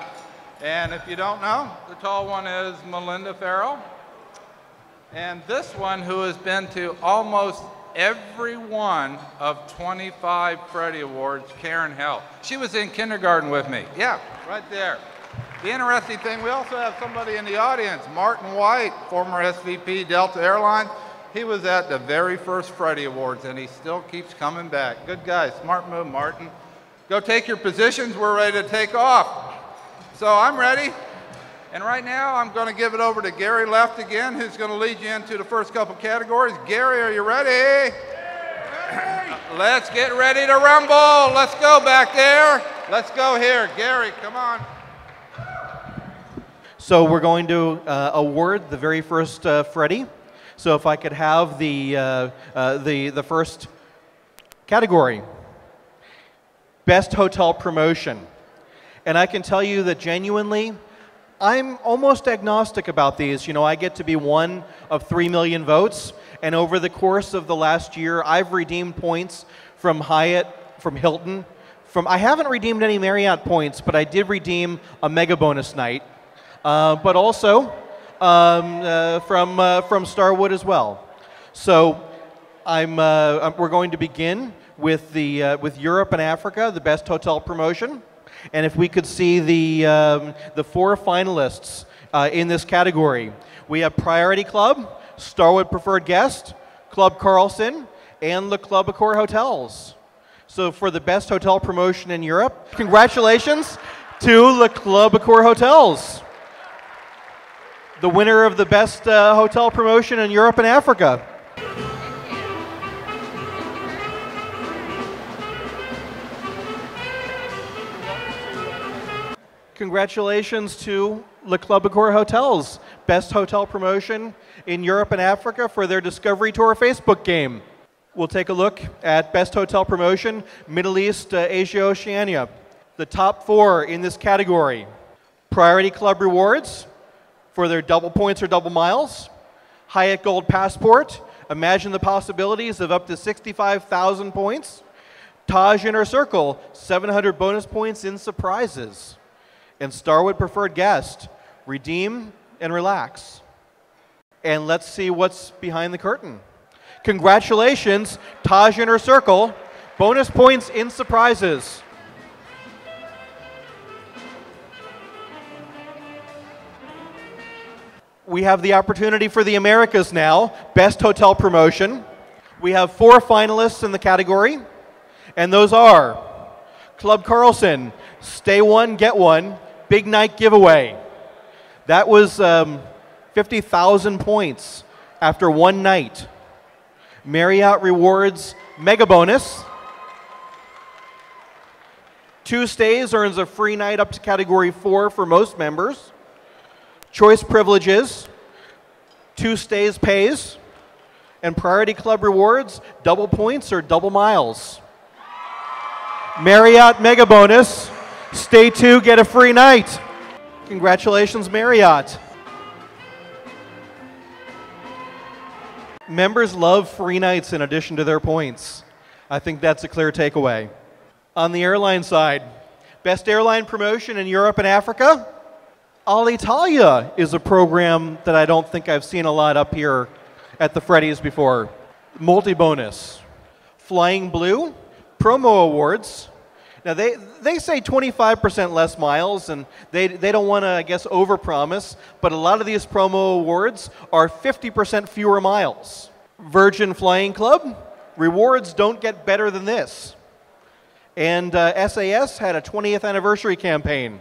S5: And if you don't know, the tall one is Melinda Farrell. And this one, who has been to almost every one of 25 Freddie Awards, Karen Hell. She was in kindergarten with me. Yeah, right there. The interesting thing, we also have somebody in the audience, Martin White, former SVP, Delta Airlines. He was at the very first Freddie Awards, and he still keeps coming back. Good guy, smart move, Martin. Go take your positions, we're ready to take off. So I'm ready, and right now I'm going to give it over to Gary Left again, who's going to lead you into the first couple categories. Gary, are you ready? Let's get ready to rumble. Let's go back there. Let's go here. Gary, come on.
S1: So we're going to award the very first Freddie. So if I could have the first category, Best Hotel Promotion. And I can tell you that genuinely, I'm almost agnostic about these. You know, I get to be one of 3 million votes, and over the course of the last year, I've redeemed points from Hyatt, from Hilton, I haven't redeemed any Marriott points, but I did redeem a mega bonus night, but also from Starwood as well. So we're going to begin with with Europe and Africa, the Best Hotel Promotion. And if we could see the 4 finalists in this category. We have Priority Club, Starwood Preferred Guest, Club Carlson, and the Club Accor Hotels. So for the Best Hotel Promotion in Europe, congratulations to the Club Accor Hotels, the winner of the Best Hotel Promotion in Europe and Africa. Congratulations to Le Club Accor Hotels, Best Hotel Promotion in Europe and Africa for their Discovery Tour Facebook game. We'll take a look at Best Hotel Promotion, Middle East, Asia, Oceania. The top 4 in this category: Priority Club Rewards for their double points or double miles, Hyatt Gold Passport, imagine the possibilities of up to 65,000 points, Taj Inner Circle, 700 bonus points in surprises, and Starwood Preferred Guest, redeem and relax. And let's see what's behind the curtain. Congratulations, Taj Inner Circle, bonus points in surprises. We have the opportunity for the Americas now, Best Hotel Promotion. We have 4 finalists in the category, and those are Club Carlson, Stay One, Get One, Big Night Giveaway. That was 50,000 points after one night. Marriott Rewards Mega Bonus. 2 stays earns a free night up to category 4 for most members. Choice Privileges, 2 stays pays. And Priority Club Rewards, double points or double miles. Marriott Mega Bonus, stay 2, get a free night. Congratulations, Marriott. Members love free nights in addition to their points. I think that's a clear takeaway. On the airline side, Best Airline Promotion in Europe and Africa. Alitalia is a program that I don't think I've seen a lot up here at the Freddy's before. Multi-bonus. Flying Blue, Promo Awards. Now they say 25% less miles, and they don't want to, I guess, overpromise, but a lot of these promo awards are 50% fewer miles. Virgin Flying Club, rewards don't get better than this. And SAS had a 20th anniversary campaign.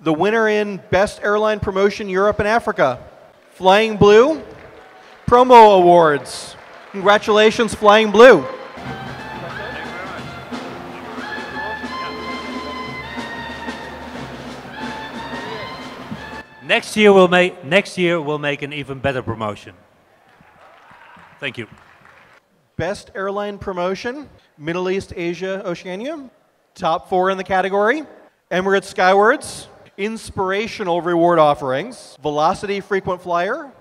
S1: The winner in Best Airline Promotion Europe and Africa, Flying Blue, Promo Awards. Congratulations, Flying Blue.
S9: Next year we'll make an even better promotion. Thank you.
S1: Best Airline Promotion, Middle East, Asia, Oceania. Top 4 in the category. Emirates Skywards, Inspirational Reward Offerings, Velocity Frequent Flyer,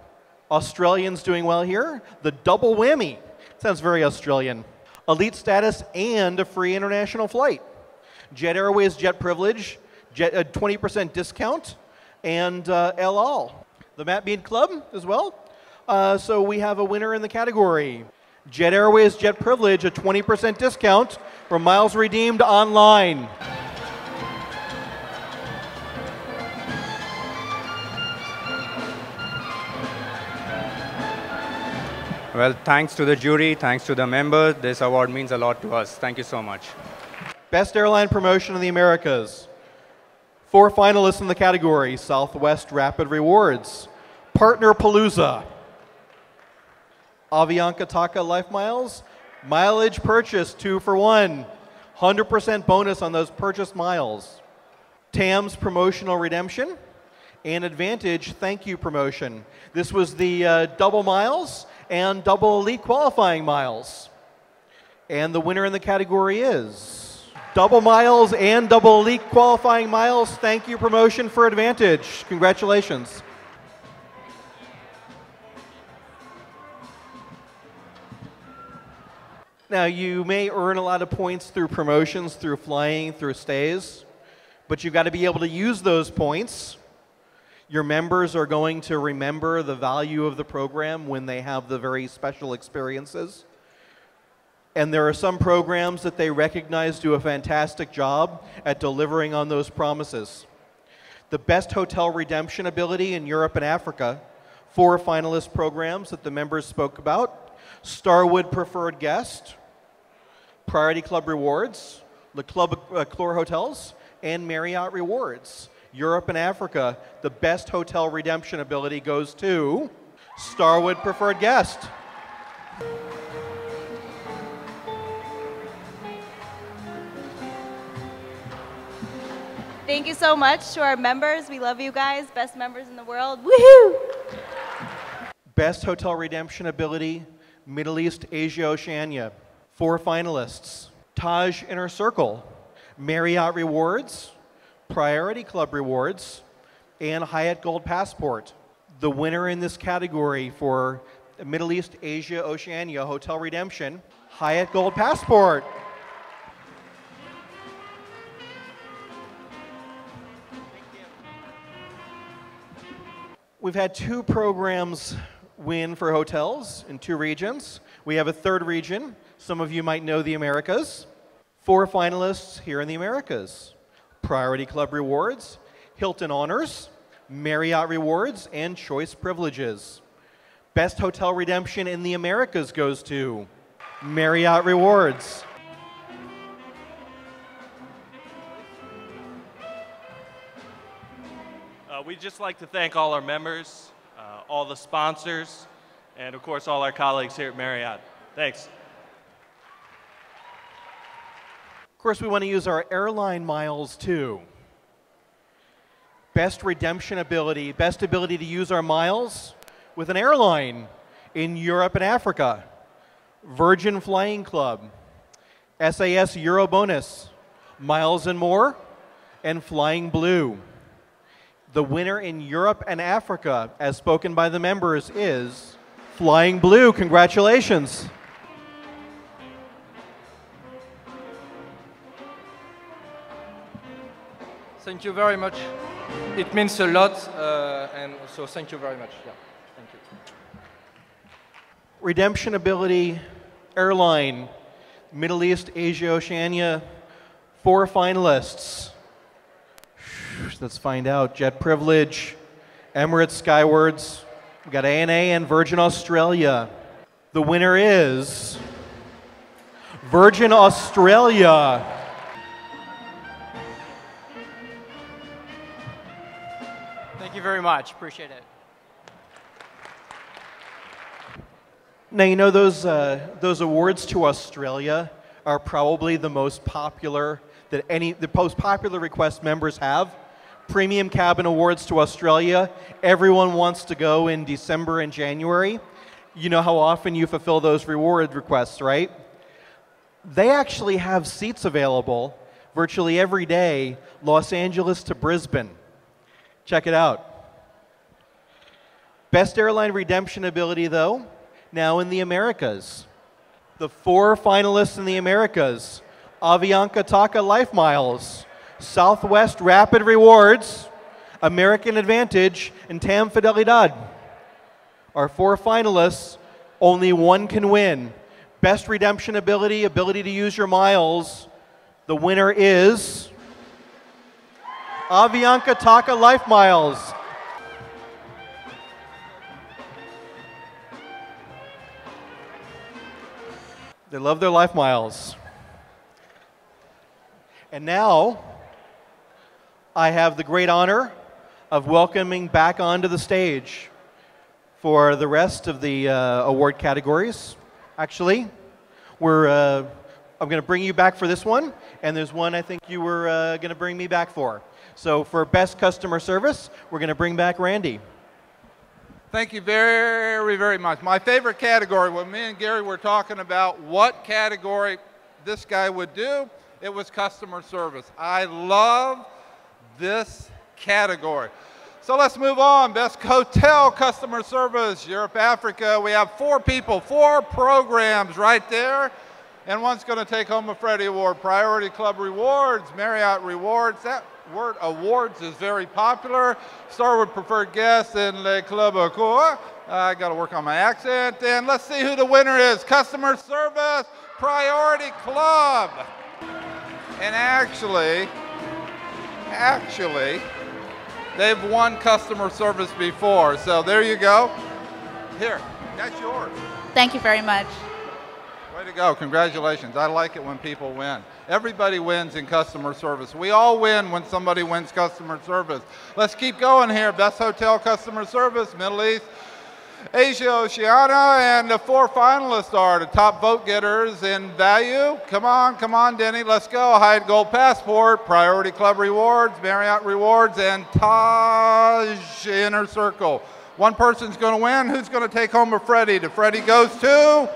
S1: Australians doing well here, the double whammy, sounds very Australian, Elite Status and a free international flight, Jet Airways Jet Privilege, 20% discount, and El Al. The Matt Mead Club as well. So we have a winner in the category. Jet Airways Jet Privilege, a 20% discount for miles redeemed online.
S10: Well, thanks to the jury, thanks to the members. This award means a lot to us. Thank you so much.
S1: Best Airline Promotion in the Americas. 4 finalists in the category. Southwest Rapid Rewards, Partner Palooza, Avianca Taka Life Miles, mileage purchase 2 for 1, 100% bonus on those purchased miles. TAM's Promotional Redemption and Advantage Thank You Promotion. This was the double miles and double elite qualifying miles. And the winner in the category is double miles and double elite qualifying miles. Thank you promotion for Advantage. Congratulations. Now, you may earn a lot of points through promotions, through flying, through stays, but you've got to be able to use those points. Your members are going to remember the value of the program when they have the very special experiences. And there are some programs that they recognize do a fantastic job at delivering on those promises. The Best Hotel Redemption Ability in Europe and Africa, 4 finalist programs that the members spoke about. Starwood Preferred Guest, Priority Club Rewards, Le Club Clore Hotels, and Marriott Rewards. Europe and Africa, the Best Hotel Redemption Ability goes to Starwood Preferred Guest.
S11: Thank you so much to our members. We love you guys. Best members in the world. Woohoo!
S1: Best Hotel Redemption Ability, Middle East, Asia, Oceania. 4 finalists. Taj Inner Circle, Marriott Rewards, Priority Club Rewards, and Hyatt Gold Passport. The winner in this category for Middle East, Asia, Oceania Hotel Redemption, Hyatt Gold Passport. We've had 2 programs win for hotels in 2 regions. We have a 3rd region. Some of you might know the Americas. 4 finalists here in the Americas. Priority Club Rewards, Hilton Honors, Marriott Rewards, and Choice Privileges. Best Hotel Redemption in the Americas goes to Marriott Rewards.
S4: We'd just like to thank all our members, all the sponsors, and of course all our colleagues here at Marriott. Thanks.
S1: Of course, we want to use our airline miles too. Best redemption ability, best ability to use our miles with an airline in Europe and Africa. Virgin Flying Club, SAS Euro Bonus, Miles and More, and Flying Blue. The winner in Europe and Africa, as spoken by the members, is Flying Blue. Congratulations.
S12: Thank you very much. It means a lot, and so thank you very much. Yeah, thank you.
S1: Redemption Ability Airline, Middle East, Asia, Oceania, 4 finalists. Let's find out. Jet Privilege, Emirates Skywards, we've got ANA and Virgin Australia. The winner is Virgin Australia.
S13: Thank you very much. Appreciate it.
S1: Now, you know, those awards to Australia are probably the most popular the most popular request members have. Premium Cabin Awards to Australia. Everyone wants to go in December and January. You know how often you fulfill those reward requests, right? They actually have seats available virtually every day, Los Angeles to Brisbane. Check it out. Best airline redemption ability, though, now in the Americas. The 4 finalists in the Americas: Avianca Taka Life Miles, Southwest Rapid Rewards, American Advantage, and TAM Fidelidad. Our 4 finalists, only one can win. Best redemption ability, ability to use your miles. The winner is Avianca Taka Life Miles. They love their life miles. And now, I have the great honor of welcoming back onto the stage for the rest of the award categories. Actually, I'm going to bring you back for this one, and there's one I think you were going to bring me back for. So for Best Customer Service, we're going to bring back Randy.
S5: Thank you very, very much. My favorite category, when me and Gary were talking about what category this guy would do, it was customer service. I love this category. So let's move on. Best Hotel Customer Service, Europe, Africa. We have 4 people, 4 programs right there. And one's going to take home a Freddie Award. Priority Club Rewards, Marriott Rewards. That word awards is very popular. Starwood Preferred Guest and Le Club au Coeur. I got to work on my accent. And let's see who the winner is. Customer Service Priority Club. And actually, they've won customer service before. So there you go. Here, that's yours.
S13: Thank you very much.
S5: Way to go. Congratulations. I like it when people win. Everybody wins in customer service. We all win when somebody wins customer service. Let's keep going here. Best Hotel Customer Service, Middle East, Asia, Oceania, and the 4 finalists are the top vote getters in value. Come on, Denny, let's go. Hyatt Gold Passport, Priority Club Rewards, Marriott Rewards, and Taj Inner Circle. One person's going to win. Who's going to take home a Freddie? The Freddie goes to,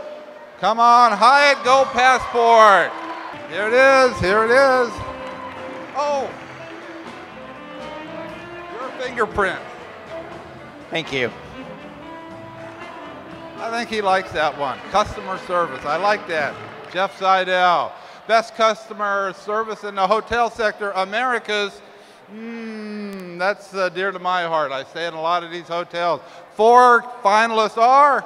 S5: come on, Hyatt Gold Passport. Here it is, here it is. Oh, your fingerprint.
S14: Thank you.
S5: I think he likes that one. Customer service, I like that. Jeff Seidel. Best customer service in the hotel sector, Americas. That's dear to my heart. I stay in a lot of these hotels. 4 finalists are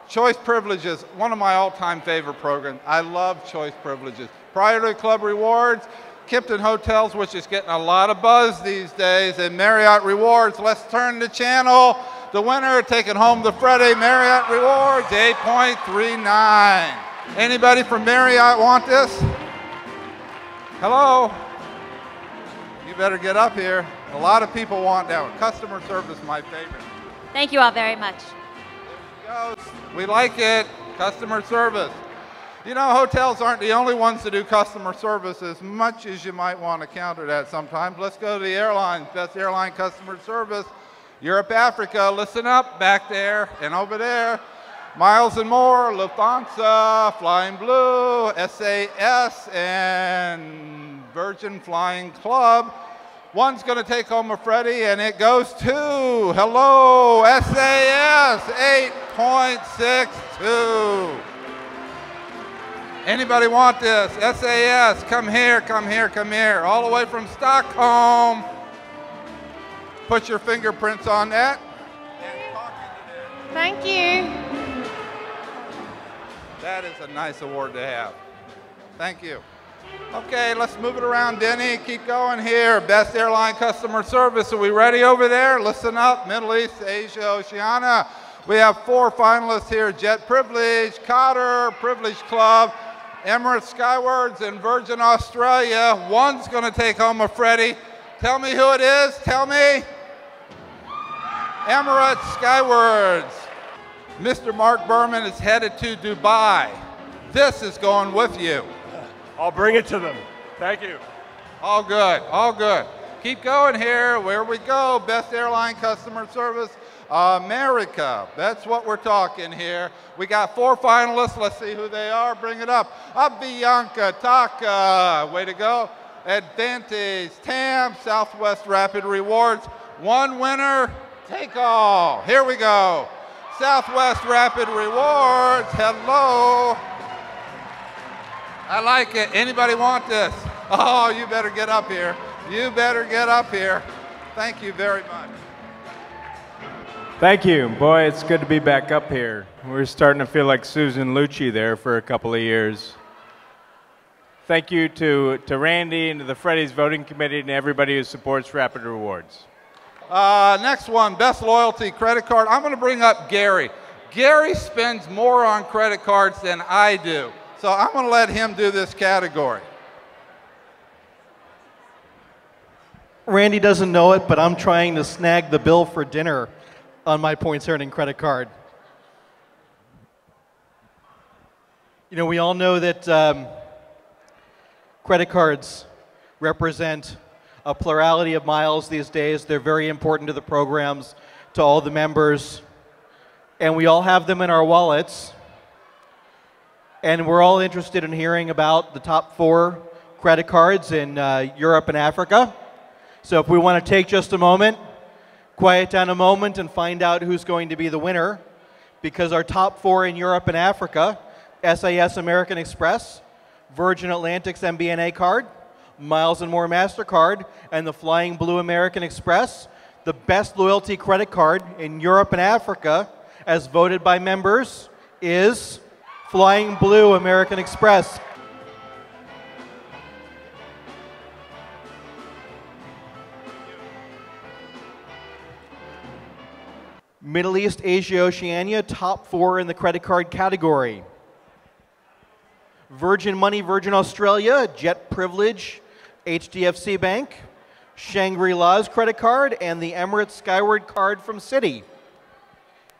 S5: Choice Privileges, one of my all-time favorite programs. I love Choice Privileges. Priority Club Rewards, Kimpton Hotels, which is getting a lot of buzz these days, and Marriott Rewards. Let's turn the channel. The winner taking home the Freddie Marriott Rewards, 8.39. Anybody from Marriott want this? Hello? You better get up here. A lot of people want that one. Customer service, my favorite.
S13: Thank you all very much.
S5: There she goes. We like it. Customer service. You know, hotels aren't the only ones to do customer service as much as you might want to counter that sometimes. Let's go to the airlines. Best airline customer service. Europe, Africa, listen up, back there and over there. Miles and More, Lufthansa, Flying Blue, SAS, and Virgin Flying Club. One's going to take home a Freddie, and it goes to, hello, SAS, 8.62. Anybody want this? SAS, come here, come here, come here. All the way from Stockholm. Put your fingerprints on that.
S13: Thank you.
S5: That is a nice award to have. Thank you. Okay, let's move it around, Denny. Keep going here. Best airline customer service. Are we ready over there? Listen up. Middle East, Asia, Oceania. We have 4 finalists here. Jet Privilege, Qatar Privilege Club, Emirates Skywards, and Virgin Australia. One's going to take home a Freddie. Tell me who it is. Tell me. Emirates Skywards. Mr. Mark Berman is headed to Dubai. This is going with you.
S15: I'll bring it to them. Thank you.
S5: All good, all good. Keep going here. Where we go, best airline customer service, America. That's what we're talking here. We got 4 finalists. Let's see who they are. Bring it up. Bianca Taka. Way to go. Advantage, TAM, Southwest Rapid Rewards. 1 winner, take all. Here we go. Southwest Rapid Rewards. Hello. I like it. Anybody want this? Oh, you better get up here. You better get up here. Thank you very much.
S16: Thank you. Boy, it's good to be back up here. We're starting to feel like Susan Lucci there for a couple of years. Thank you to Randy and to the Freddie's voting committee and everybody who supports Rapid Rewards.
S5: Next one, best loyalty credit card. I'm going to bring up Gary. Gary spends more on credit cards than I do. So I'm going to let him do this category.
S1: Randy doesn't know it, but I'm trying to snag the bill for dinner on my points earning credit card. You know, we all know that credit cards represent a plurality of miles these days. They're very important to the programs, to all the members, and we all have them in our wallets. And we're all interested in hearing about the top 4 credit cards in Europe and Africa. So if we want to take just a moment, quiet down a moment and find out who's going to be the winner, because our top 4 in Europe and Africa, SAS American Express, Virgin Atlantic's MBNA card, Miles & More MasterCard, and the Flying Blue American Express, the best loyalty credit card in Europe and Africa, as voted by members, is Flying Blue American Express. Middle East, Asia, Oceania, top 4 in the credit card category. Virgin Money, Virgin Australia, Jet Privilege, HDFC Bank, Shangri-La's credit card, and the Emirates Skyward card from Citi.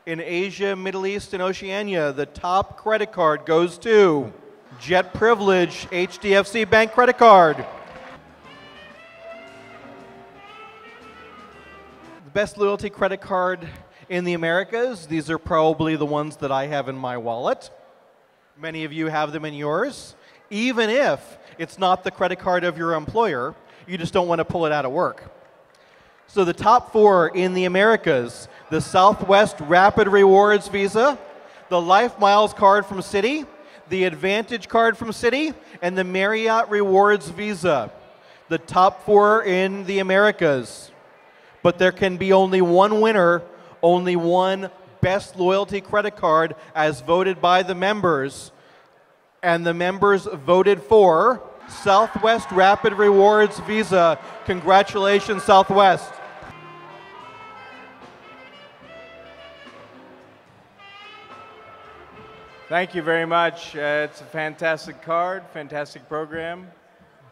S1: In Asia, Middle East, and Oceania, the top credit card goes to Jet Privilege, HDFC Bank credit card. The best loyalty credit card in the Americas, these are probably the ones that I have in my wallet. Many of you have them in yours. Even if it's not the credit card of your employer, you just don't want to pull it out of work. So the top 4 in the Americas, the Southwest Rapid Rewards Visa, the Life Miles card from Citi, the Advantage card from Citi, and the Marriott Rewards Visa. The top 4 in the Americas. But there can be only one winner, only one best loyalty credit card as voted by the members. And the members voted for Southwest Rapid Rewards Visa. Congratulations, Southwest.
S16: Thank you very much. It's a fantastic card, fantastic program,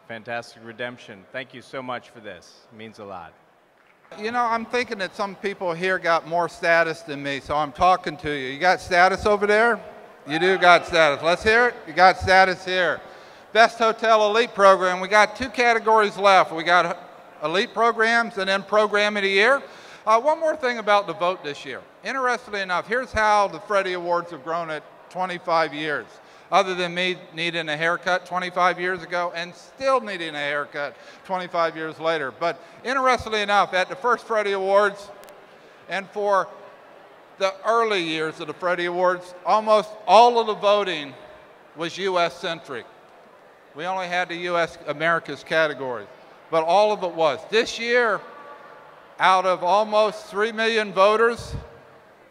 S16: fantastic redemption. Thank you so much for this. It means a lot.
S5: You know, I'm thinking that some people here got more status than me, so I'm talking to you. You got status over there? You do got status. Let's hear it. You got status here. Best Hotel Elite Program. We got 2 categories left. We got Elite Programs and then Program of the Year. One more thing about the vote this year. Interestingly enough, here's how the Freddie Awards have grown at 25 years. Other than me needing a haircut 25 years ago and still needing a haircut 25 years later. But interestingly enough, at the first Freddie Awards and for the early years of the Freddie Awards, almost all of the voting was U.S.-centric. We only had the U.S. America's categories, but all of it was. This year, out of almost 3 million voters,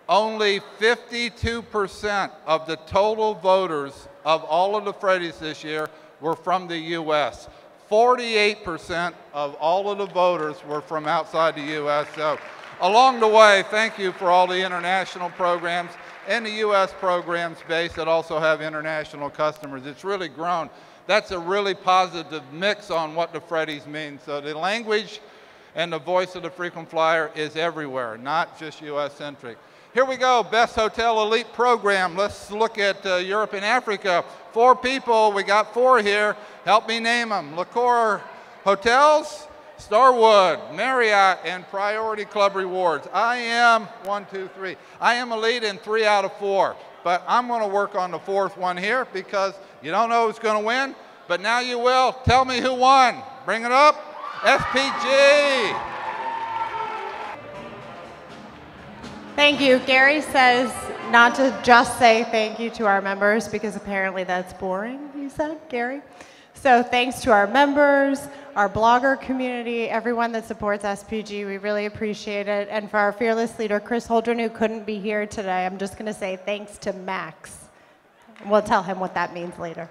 S5: only 52% of the total voters of all of the Freddies this year were from the U.S. 48% of all of the voters were from outside the U.S. So along the way, thank you for all the international programs and the U.S. programs based that also have international customers. It's really grown. That's a really positive mix on what the Freddies mean. So the language and the voice of the frequent flyer is everywhere, not just U.S.-centric. Here we go, Best Hotel Elite Program. Let's look at Europe and Africa. 4 people, we got 4 here. Help me name them. Liquor Hotels, Starwood, Marriott, and Priority Club Rewards. I am, 1, 2, 3. I am elite in 3 out of 4. But I'm going to work on the 4th one here because you don't know who's going to win. But now you will. Tell me who won. Bring it up. SPG.
S17: Thank you. Gary says not to just say thank you to our members because apparently that's boring, you said, Gary. So thanks to our members, our blogger community, everyone that supports SPG. We really appreciate it. And for our fearless leader, Chris Holdren, who couldn't be here today, I'm just going to say thanks to Max. We'll tell him what that means later.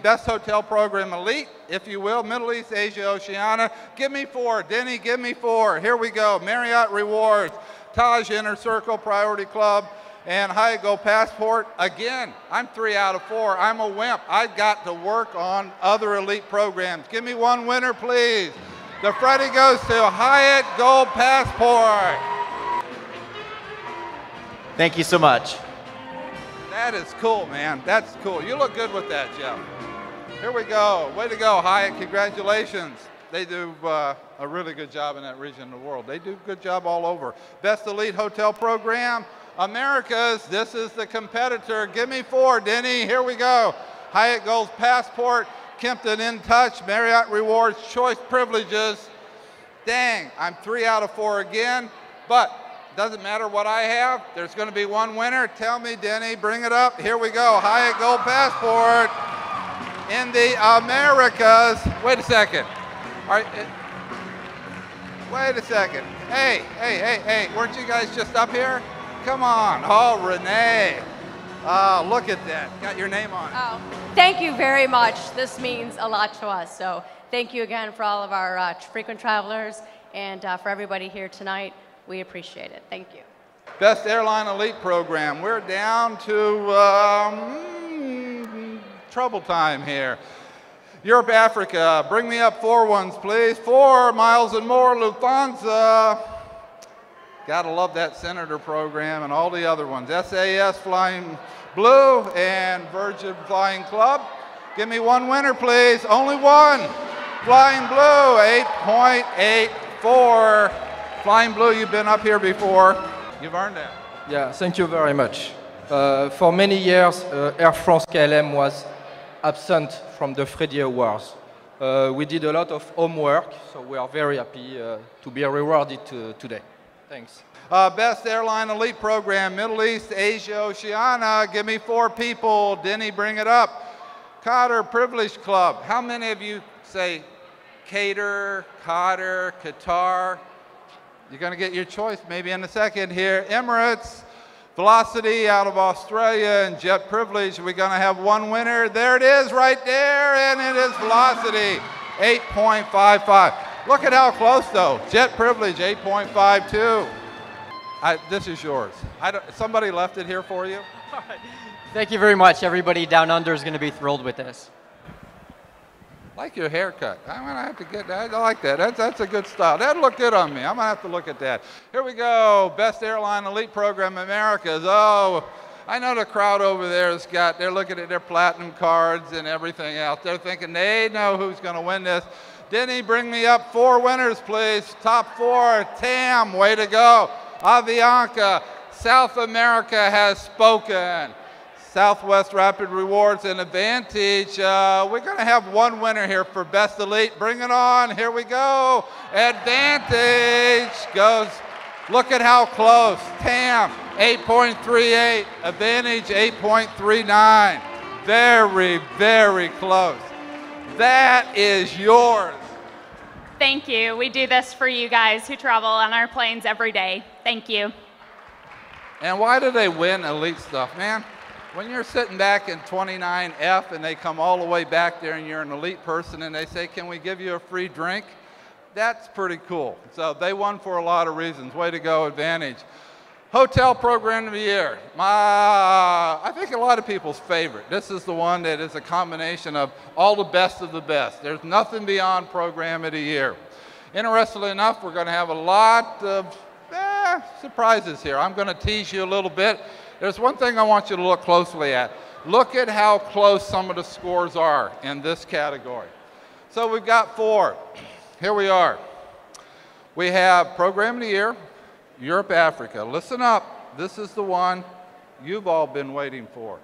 S5: Best Hotel Program Elite, if you will, Middle East, Asia, Oceania. Give me 4. Denny, give me 4. Here we go. Marriott Rewards, Taj Inner Circle, Priority Club, and Hyatt Gold Passport. Again, I'm 3 out of 4. I'm a wimp. I've got to work on other elite programs. Give me 1 winner, please. The Freddie goes to Hyatt Gold Passport.
S14: Thank you so much.
S5: That is cool, man. That's cool. You look good with that, Jeff. Here we go. Way to go, Hyatt. Congratulations. They do a really good job in that region of the world. They do a good job all over. Best Elite Hotel Program, Americas. This is the competitor. Give me 4, Denny. Here we go. Hyatt Gold Passport, Kimpton In Touch, Marriott Rewards, Choice Privileges. Dang, I'm 3 out of 4 again, but doesn't matter what I have. There's going to be 1 winner. Tell me, Denny. Bring it up. Here we go. Hyatt Gold Passport in the Americas. Wait a second. All right, wait a second. Hey, weren't you guys just up here? Come on. Oh, Renee. Oh, look at that. Got your name on it.
S18: Oh, thank you very much. This means a lot to us. So thank you again for all of our frequent travelers and for everybody here tonight. We appreciate it. Thank you.
S5: Best Airline Elite Program. We're down to trouble time here. Europe, Africa, bring me up 4 ones, please. 4 miles and more, Lufthansa. Gotta love that Senator program and all the other ones. SAS Flying Blue and Virgin Flying Club. Give me 1 winner, please. Only 1. Flying Blue, 8.84. Flying Blue, you've been up here before. You've earned that.
S12: Yeah, thank you very much. For many years, Air France KLM was absent from the Freddie Awards. We did a lot of homework, so we are very happy to be rewarded today. Thanks.
S5: Best Airline Elite Program, Middle East, Asia, Oceania. Give me 4 people. Denny, bring it up. Qatar Privilege Club. How many of you say Qatar, Qatar? You're going to get your choice maybe in a second here. Emirates, Velocity out of Australia, and Jet Privilege. We're going to have 1 winner. There it is right there, and it is Velocity, 8.55. Look at how close, though. Jet Privilege, 8.52. This is yours. Somebody left it here for you?
S19: Thank you very much. Everybody down under is going to be thrilled with this.
S5: I like your haircut. I'm going to have to get that. I like that. That's a good style. That'll look good on me. I'm going to have to look at that. Here we go. Best Airline Elite Program Americas. Oh, I know the crowd over there has got, they're looking at their platinum cards and everything else. They're thinking they know who's going to win this. Denny, bring me up 4 winners, please. Top 4. Tam, way to go. Avianca, South America has spoken. Southwest Rapid Rewards and Advantage. We're going to have 1 winner here for Best Elite. Bring it on. Here we go. Advantage goes. Look at how close. TAM, 8.38. Advantage, 8.39. Very, very close. That is yours.
S13: Thank you. We do this for you guys who travel on our planes every day. Thank you.
S5: And why do they win elite stuff, man? When you're sitting back in 29F and they come all the way back there and you're an elite person and they say, can we give you a free drink? That's pretty cool. So they won for a lot of reasons. Way to go, Advantage. Hotel Program of the Year. I think a lot of people's favorite. This is the one that is a combination of all the best of the best. There's nothing beyond Program of the Year. Interestingly enough, we're going to have a lot of surprises here. I'm going to tease you a little bit. There's one thing I want you to look closely at. Look at how close some of the scores are in this category. So we've got 4. Here we are. We have Program of the Year, Europe, Africa. Listen up. This is the one you've all been waiting for.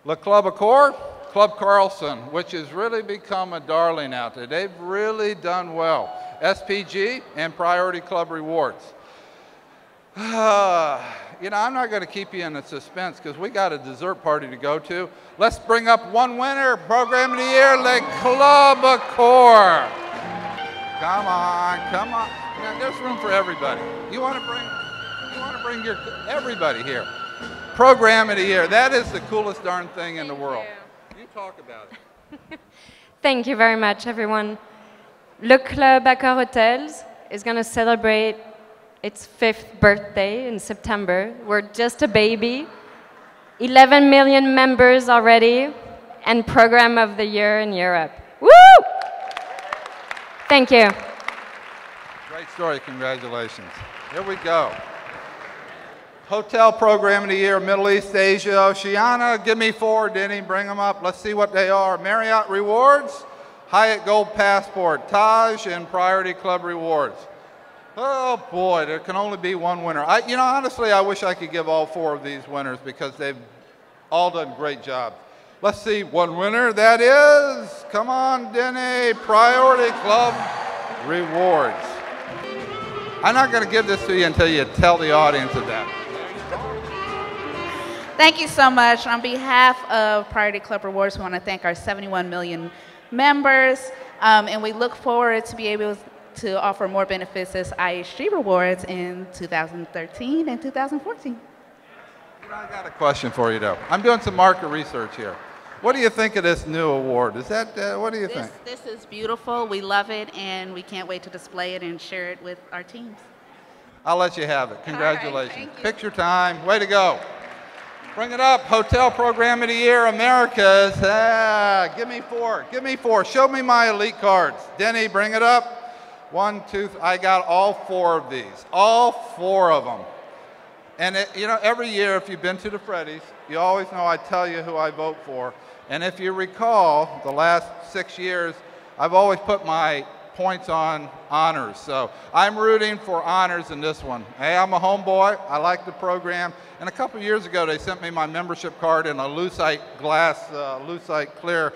S5: Le Club Accor, Club Carlson, which has really become a darling out there. They've really done well. SPG and Priority Club Rewards. You know, I'm not going to keep you in the suspense because we got a dessert party to go to. Let's bring up one winner, Program of the Year, Le Club Accor. Come on, come on. Now, there's room for everybody. You want to bring everybody here. Program of the Year. That is the coolest darn thing in the world. You talk about it.
S20: Thank you very much, everyone. Le Club Accor Hotels is going to celebrate its 5th birthday in September. We're just a baby. 11 million members already, and Program of the Year in Europe. Woo! Thank you.
S5: Great story. Congratulations. Here we go. Hotel Program of the Year, Middle East, Asia, Oceania. Give me 4, Denny. Bring them up. Let's see what they are. Marriott Rewards, Hyatt Gold Passport, Taj, and Priority Club Rewards. Oh boy, there can only be one winner. You know, honestly, I wish I could give all 4 of these winners because they've all done great jobs. Let's see, one winner, that is, come on, Denny, Priority Club Rewards. I'm not going to give this to you until you tell the audience of that.
S21: Thank you so much. On behalf of Priority Club Rewards, we want to thank our 71 million members, and we look forward to be able to offer more benefits as IHG Rewards in 2013 and 2014.
S5: I got a question for you, though. I'm doing some market research here. What do you think of this new award? Is that, what do you think?
S21: This is beautiful. We love it, and we can't wait to display it and share it with our teams.
S5: I'll let you have it. Congratulations.
S21: All right, thank you.
S5: Picture time. Way to go. Bring it up. Hotel Program of the Year, Americas. Give me 4. Give me 4. Show me my elite cards. Denny, bring it up. 1, 2, I got all 4 of these. All 4 of them. And you know, every year, if you've been to the Freddies, you always know I tell you who I vote for. And if you recall, the last 6 years, I've always put my points on honors. So I'm rooting for honors in this one. Hey, I'm a homeboy. I like the program. And a couple years ago, they sent me my membership card in a lucite glass, lucite clear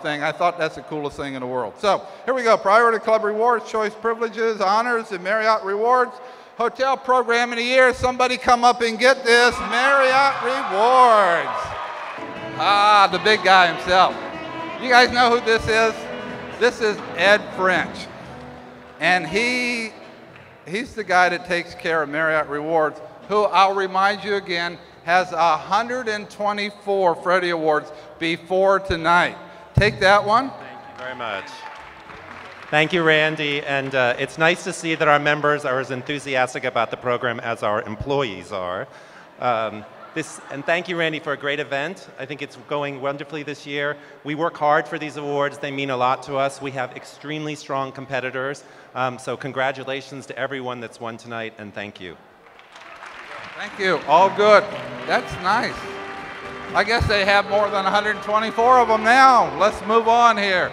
S5: thing. I thought that's the coolest thing in the world. So here we go. Priority Club Rewards, Choice Privileges, Honors, and Marriott Rewards. Hotel Program of the Year. Somebody come up and get this. Marriott Rewards. Ah, the big guy himself. You guys know who this is? This is Ed French. And he's the guy that takes care of Marriott Rewards, who I'll remind you again, has 124 Freddie Awards before tonight. Take that one.
S22: Thank you very much. Thank you, Randy. And it's nice to see that our members are as enthusiastic about the program as our employees are. And thank you, Randy, for a great event. I think it's going wonderfully this year. We work hard for these awards. They mean a lot to us. We have extremely strong competitors. So congratulations to everyone that's won tonight, and thank you.
S5: Thank you. All good. That's nice. I guess they have more than 124 of them now. Let's move on here.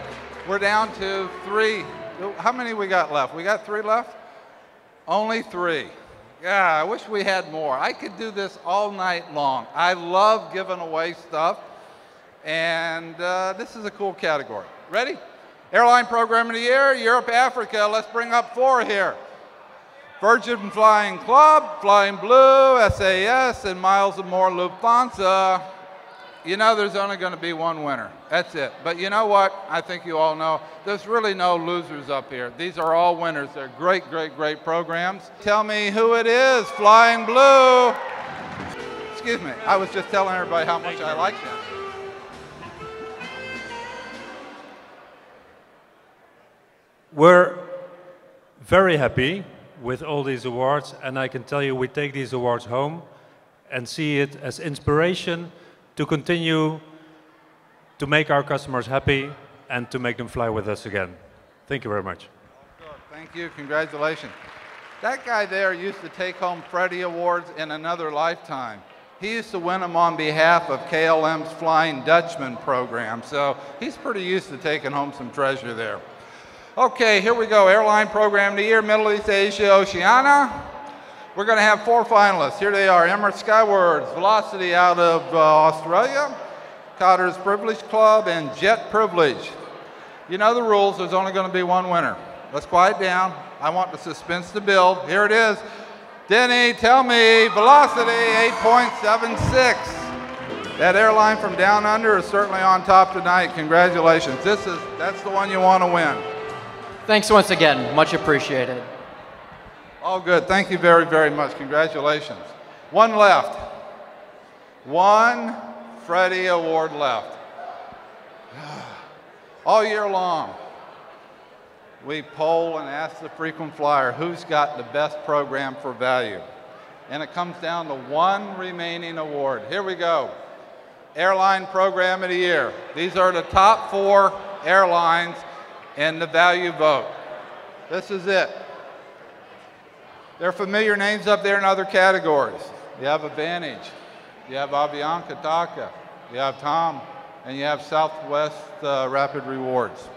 S5: We're down to 3. How many we got left? We got 3 left? Only 3. Yeah, I wish we had more. I could do this all night long. I love giving away stuff, and this is a cool category. Ready? Airline Program of the Year, Europe, Africa. Let's bring up 4 here. Virgin Flying Club, Flying Blue, SAS, and Miles & More Lufthansa. You know there's only going to be one winner. That's it. But you know what? I think you all know there's really no losers up here. These are all winners. They're great, great, great programs. Tell me who it is. Flying Blue. Excuse me. I was just telling everybody how much I like them.
S9: We're very happy with all these awards, and I can tell you we take these awards home and see it as inspiration to continue to make our customers happy and to make them fly with us again. Thank you very much.
S5: Thank you. Congratulations. That guy there used to take home Freddie Awards in another lifetime. He used to win them on behalf of KLM's Flying Dutchman program, so he's pretty used to taking home some treasure there. Okay, here we go. Airline Program of the Year, Middle East, Asia, Oceania. We're going to have 4 finalists. Here they are: Emirates Skywards, Velocity out of Australia, Cotter's Privilege Club, and Jet Privilege. You know the rules. There's only going to be one winner. Let's quiet down. I want the suspense to build. Here it is. Denny, tell me, Velocity 8.76. That airline from down under is certainly on top tonight. Congratulations. That's the one you want to win.
S19: Thanks once again. Much appreciated.
S5: All good. Thank you very, very much. Congratulations. One left. One Freddie Award left. All year long, we poll and ask the frequent flyer who's got the best program for value. And it comes down to one remaining award. Here we go. Airline Program of the Year. These are the top 4 airlines in the value vote. This is it. There are familiar names up there in other categories. You have Advantage, you have Avianca TACA, you have Tom, and you have Southwest Rapid Rewards.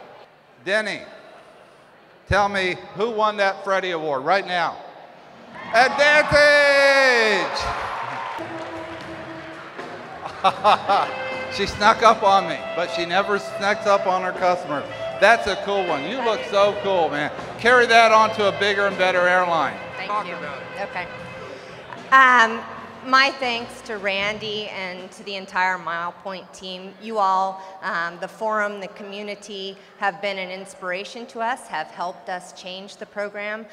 S5: Denny, tell me who won that Freddie Award right now. Advantage! She snuck up on me, but she never snucks up on her customers. That's a cool one. You look so cool, man. Carry that on to a bigger and better airline.
S8: Thank you. Okay. My thanks to Randy and to the entire Mile Point team. You all, the forum, the community, have been an inspiration to us, have helped us change the program.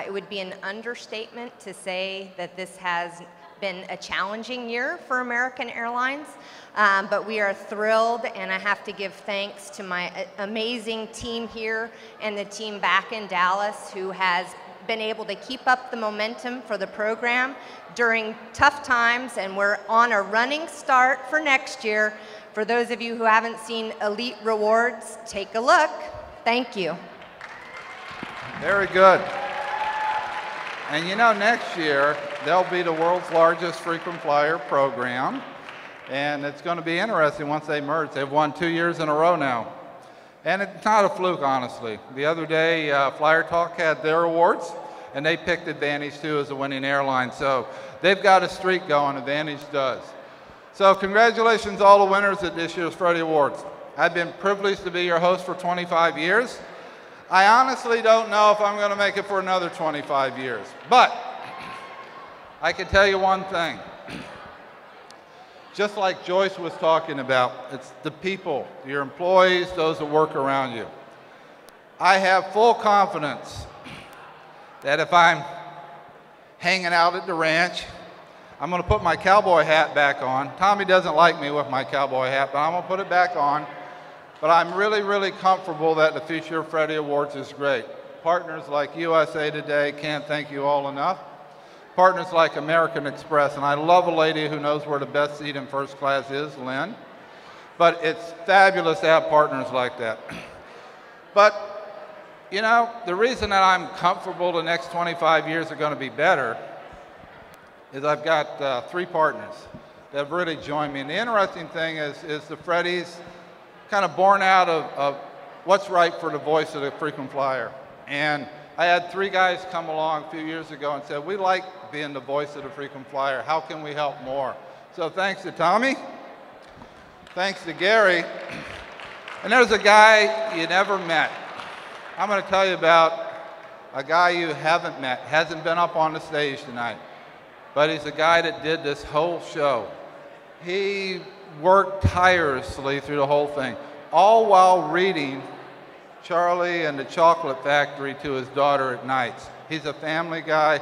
S8: It would be an understatement to say that this has been a challenging year for American Airlines, but we are thrilled, and I have to give thanks to my amazing team here and the team back in Dallas who has been able to keep up the momentum for the program during tough times, and we're on a running start for next year. For those of you who haven't seen Elite Rewards, take a look. Thank you.
S5: Very good. And you know, next year, they'll be the world's largest frequent flyer program, and it's going to be interesting once they merge. They've won 2 years in a row now. And it's not a fluke, honestly. The other day, Flyer Talk had their awards, and they picked Advantage too as a winning airline. So they've got a streak going, Advantage does. So congratulations all the winners at this year's Freddie Awards. I've been privileged to be your host for 25 years. I honestly don't know if I'm going to make it for another 25 years. But I can tell you one thing. Just like Joyce was talking about, it's the people, your employees, those that work around you. I have full confidence that if I'm hanging out at the ranch, I'm going to put my cowboy hat back on. Tommy doesn't like me with my cowboy hat, but I'm going to put it back on. But I'm really, really comfortable that the future of Freddie Awards is great. Partners like USA Today, can't thank you all enough. Partners like American Express, and I love a lady who knows where the best seat in first class is, Lynn. But it's fabulous to have partners like that. But, you know, the reason that I'm comfortable the next 25 years are going to be better is I've got 3 partners that have really joined me. And the interesting thing is the Freddies kind of born out of what's right for the voice of the frequent flyer. And I had 3 guys come along a few years ago and said, we like being the voice of the frequent flyer. How can we help more? So thanks to Tommy, thanks to Gary, and there's a guy you never met. I'm going to tell you about a guy you haven't met, hasn't been up on the stage tonight, but he's a guy that did this whole show. He worked tirelessly through the whole thing, all while reading Charlie and the Chocolate Factory to his daughter at nights. He's a family guy,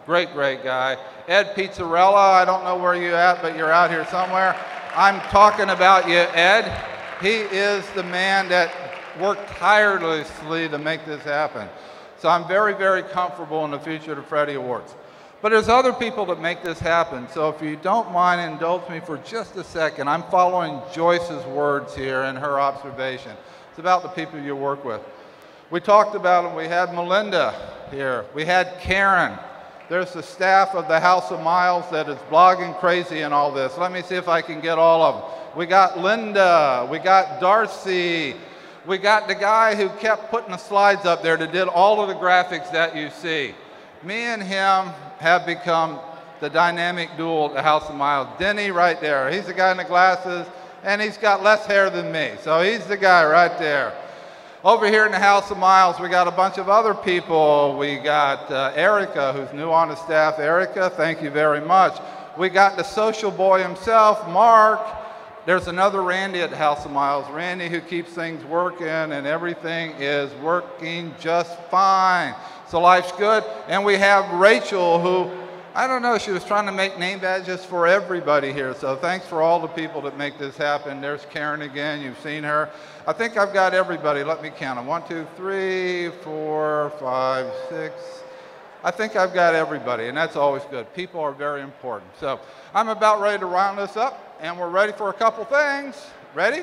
S5: great, great guy. Ed Pizzarella, I don't know where you're at, but you're out here somewhere. I'm talking about you, Ed. He is the man that worked tirelessly to make this happen. So I'm very, very comfortable in the future of the Freddie Awards. But there's other people that make this happen. So if you don't mind, indulge me for just a second. I'm following Joyce's words here and her observation. It's about the people you work with. We talked about them. We had Melinda here. We had Karen. There's the staff of the House of Miles that is blogging crazy and all this. Let me see if I can get all of them. We got Linda. We got Darcy. We got the guy who kept putting the slides up there that did all of the graphics that you see. Me and him have become the dynamic duo at the House of Miles. Denny right there. He's the guy in the glasses, and he's got less hair than me. So he's the guy right there. Over here in the House of Miles, we got a bunch of other people. We got Erica, who's new on the staff. Erica, thank you very much. We got the social boy himself, Mark. There's another Randy at the House of Miles. Randy, who keeps things working, and everything is working just fine. So life's good. And we have Rachel, who, I don't know, she was trying to make name badges for everybody here. So thanks for all the people that make this happen. There's Karen again. You've seen her. I think I've got everybody. Let me count them. 1, 2, 3, 4, 5, 6. I think I've got everybody, and that's always good. People are very important. So I'm about ready to round this up, and we're ready for a couple things. Ready?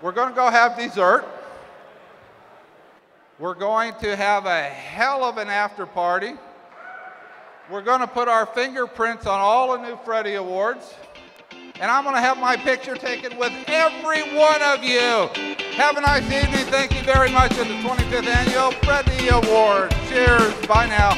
S5: We're going to go have dessert. We're going to have a hell of an after party. We're going to put our fingerprints on all the new Freddie Awards. And I'm going to have my picture taken with every one of you. Have a nice evening. Thank you very much at the 25th Annual Freddie Awards. Cheers. Bye now.